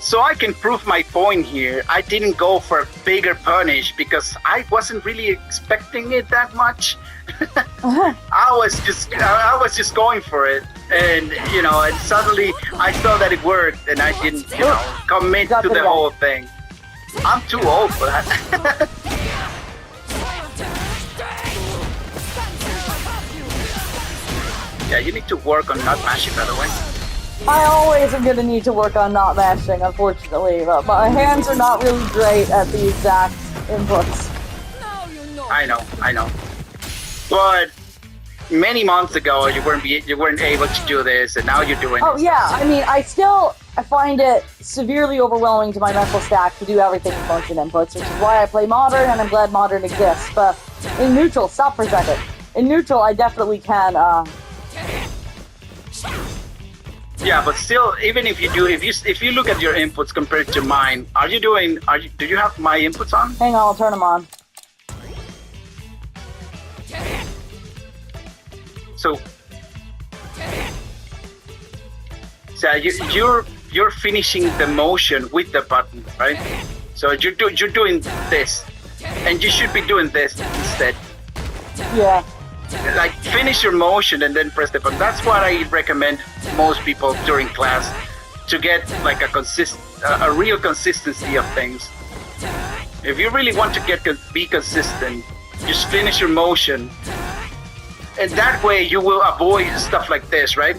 so I can prove my point here. I didn't go for a bigger punish because I wasn't really expecting it that much. I was just going for it, and you know, and suddenly I saw that it worked, and I didn't, you know, commit to the whole thing. I'm too old for that. Yeah, you need to work on not mashing, by the way. I always am going to need to work on not mashing, unfortunately, but my hands are not really great at the exact inputs. I know. But many months ago you weren't able to do this, and now you're doing Oh it. yeah, I mean, I find it severely overwhelming to my mental stack to do everything with motion inputs, which is why I play Modern, and I'm glad Modern exists. But in neutral, stop for a second. In neutral, I definitely can. Yeah, but still, even if you do, if you look at your inputs compared to mine, do you have my inputs on? Hang on, I'll turn them on. So you're finishing the motion with the button, right? So you're doing this, and you should be doing this instead. Yeah. Like finish your motion and then press the button. That's what I recommend most people during class to get like a real consistency of things. If you really want to be consistent, just finish your motion, and that way you will avoid stuff like this, right?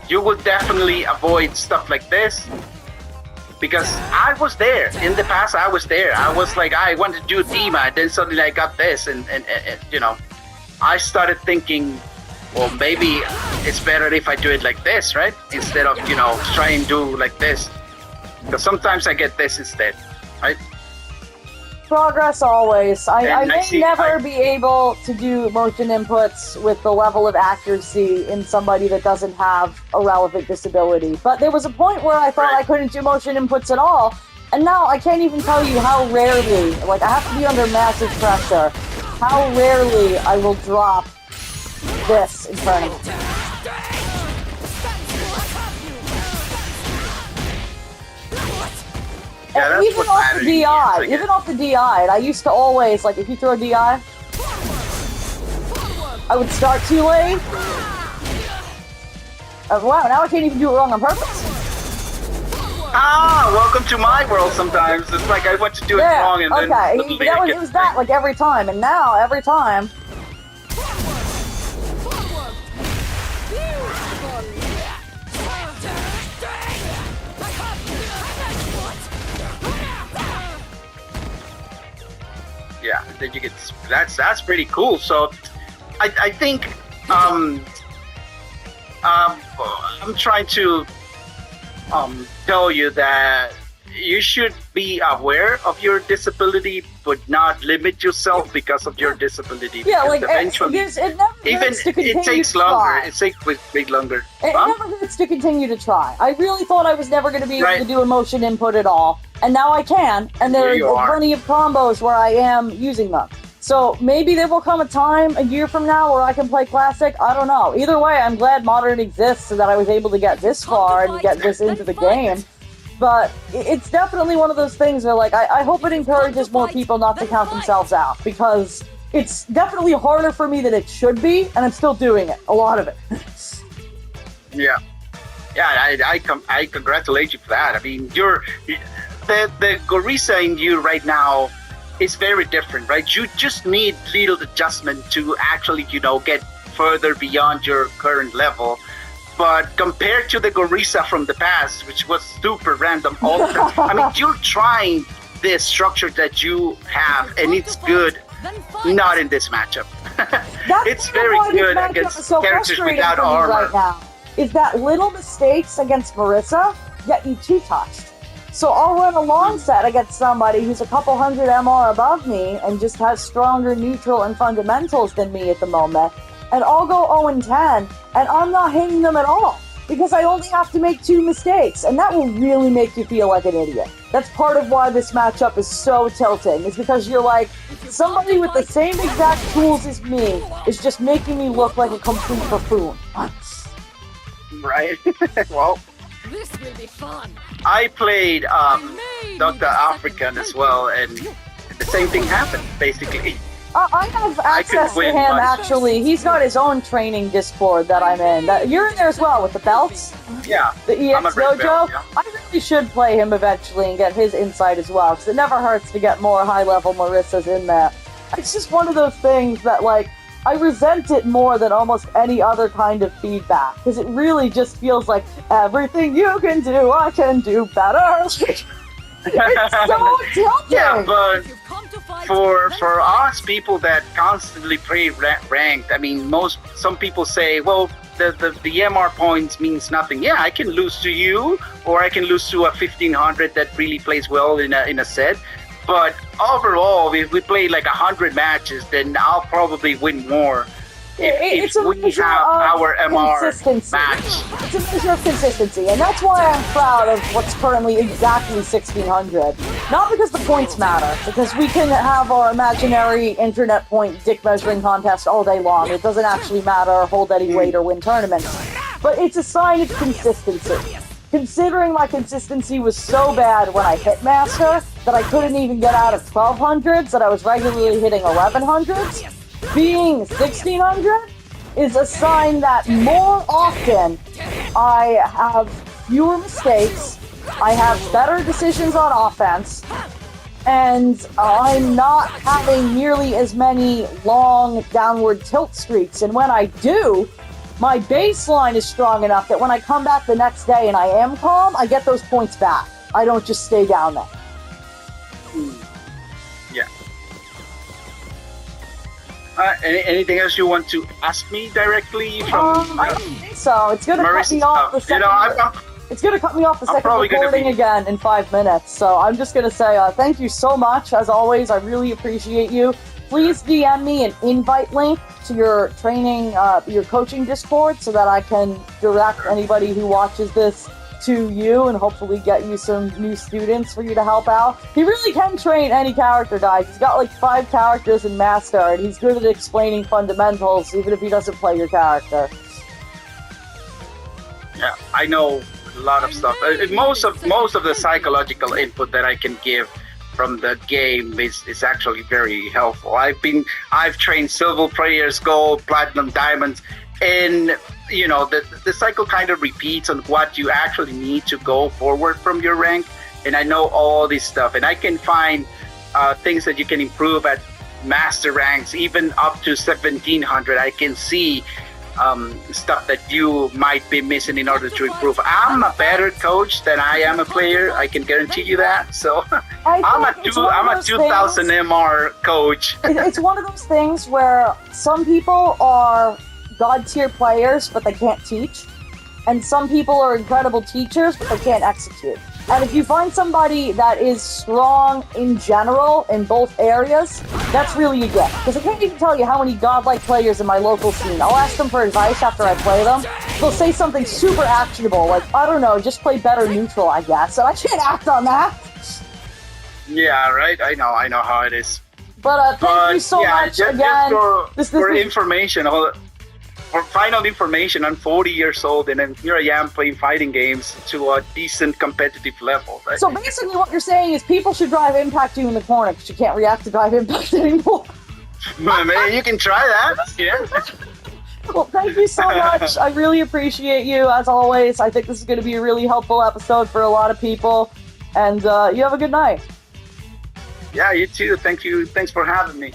You will definitely avoid stuff like this, because I was there in the past. I was there. I was like, I wanted to do Dima, and then suddenly I got this, and you know, I started thinking, well, maybe it's better if I do it like this, right? Instead of, you know, try and do like this, because sometimes I get this instead, right? Progress always. I may never be able to do motion inputs with the level of accuracy in somebody that doesn't have a relevant disability. But there was a point where I thought I couldn't do motion inputs at all, and now I can't even tell you how rarely, like I have to be under massive pressure, how rarely I will drop this in front of me. Yeah, that's even off the DI, even off the DI, and I used to always, like, if you throw a DI, I would start too late. Wow, now I can't even do it wrong on purpose. Ah, welcome to my world sometimes. It's like I want to do it wrong and then suddenly it was that, like, every time, and now, every time... Yeah, then you get that's pretty cool. So I think I'm trying to tell you that you should be aware of your disability, but not limit yourself because of your disability. Yeah, because like eventually, it never hurts to continue it takes to longer. try. It takes way longer. It never hurts to continue to try. I really thought I was never going to be able to do a motion input at all, and now I can, and there are plenty of combos where I am using them. So maybe there will come a time, a year from now, where I can play Classic. I don't know. Either way, I'm glad Modern exists so that I was able to get this far and get this into the game. But it's definitely one of those things where, like, I hope it encourages more people not to count themselves out, because it's definitely harder for me than it should be, and I'm still doing it, a lot of it. Yeah, I congratulate you for that. I mean, the Gorisa in you right now is very different, right? You just need little adjustment to actually, you know, get further beyond your current level. But compared to the Gorisa from the past, which was super random all the time, I mean, you're trying this structure that you have, and it's good. Not in this matchup. It's very good against characters without armor. Right now is that little mistakes against Marisa get you two-touched. So I'll run a long set against somebody who's a couple hundred MR above me and just has stronger neutral and fundamentals than me at the moment, and I'll go 0-10, and I'm not hitting them at all, because I only have to make 2 mistakes, and that will really make you feel like an idiot. That's part of why this matchup is so tilting, is because you're like, somebody with the same exact tools as me is just making me look like a complete buffoon. Right? Well, This will be fun. I played Dr. African as well, and the same thing happened, basically. I have access to him, actually. He's got his own training Discord that I'm in. You're in there as well with the belts? Yeah. The EX Dojo? Belt, yeah. I really should play him eventually and get his insight as well, because it never hurts to get more high-level Marisas in there. It's just one of those things that, like, I resent it more than almost any other kind of feedback, because it really just feels like, everything you can do, I can do better. It's so tilting! Yeah, but for us people that constantly play ranked, I mean, some people say, well, the MR points means nothing. Yeah, I can lose to you, or I can lose to a 1500 that really plays well in a set. But overall, if we play like 100 matches, then I'll probably win more if we have our MR match. It's a measure of consistency, and that's why I'm proud of what's currently exactly 1600. Not because the points matter, because we can have our imaginary internet point dick measuring contest all day long. It doesn't actually matter, hold any weight, or win tournaments. But it's a sign of consistency. Considering my consistency was so bad when I hit Master that I couldn't even get out of 1200s, that I was regularly hitting 1100s, being 1600 is a sign that more often I have fewer mistakes, I have better decisions on offense, and I'm not having nearly as many long downward tilt streaks. And when I do, my baseline is strong enough that when I come back the next day and I am calm, I get those points back. I don't just stay down there. Yeah. Anything else you want to ask me directly from? I don't think so. It's gonna cut me off the second. It's gonna cut me off the second recording again in 5 minutes. So I'm just gonna say thank you so much. As always, I really appreciate you. Please DM me an invite link to your training, your coaching Discord, so that I can direct anybody who watches this to you and hopefully get you some new students for you to help out. He really can train any character, guys. He's got like 5 characters in Master, and he's good at explaining fundamentals, even if he doesn't play your character. Yeah, I know a lot of stuff. Most of the psychological input that I can give from the game is actually very helpful. I've trained silver players, gold, platinum, diamonds, and you know the cycle kind of repeats on what you actually need to go forward from your rank. And I know all this stuff, and I can find things that you can improve at master ranks, even up to 1700. I can see stuff that you might be missing in order to improve. I'm a better coach than I am a player. I can guarantee you that. So I'm a 2000 MR coach. It's one of those things where some people are god tier players, but they can't teach, and some people are incredible teachers, but they can't execute. And if you find somebody that is strong in general in both areas, that's really a gift. Because I can't even tell you how many godlike players in my local scene. I'll ask them for advice after I play them. They'll say something super actionable, like, I don't know, just play better neutral, I guess. And I can't act on that. Yeah, right? I know how it is. But thank you so much again. Just for information, for final information, I'm 40 years old, and then here I am playing fighting games to a decent competitive level. Right? So basically what you're saying is people should drive impact you in the corner because you can't react to drive impact anymore. Maybe you can try that. Yeah. Well, thank you so much. I really appreciate you, as always. I think this is going to be a really helpful episode for a lot of people. And you have a good night. Yeah, you too. Thank you. Thanks for having me.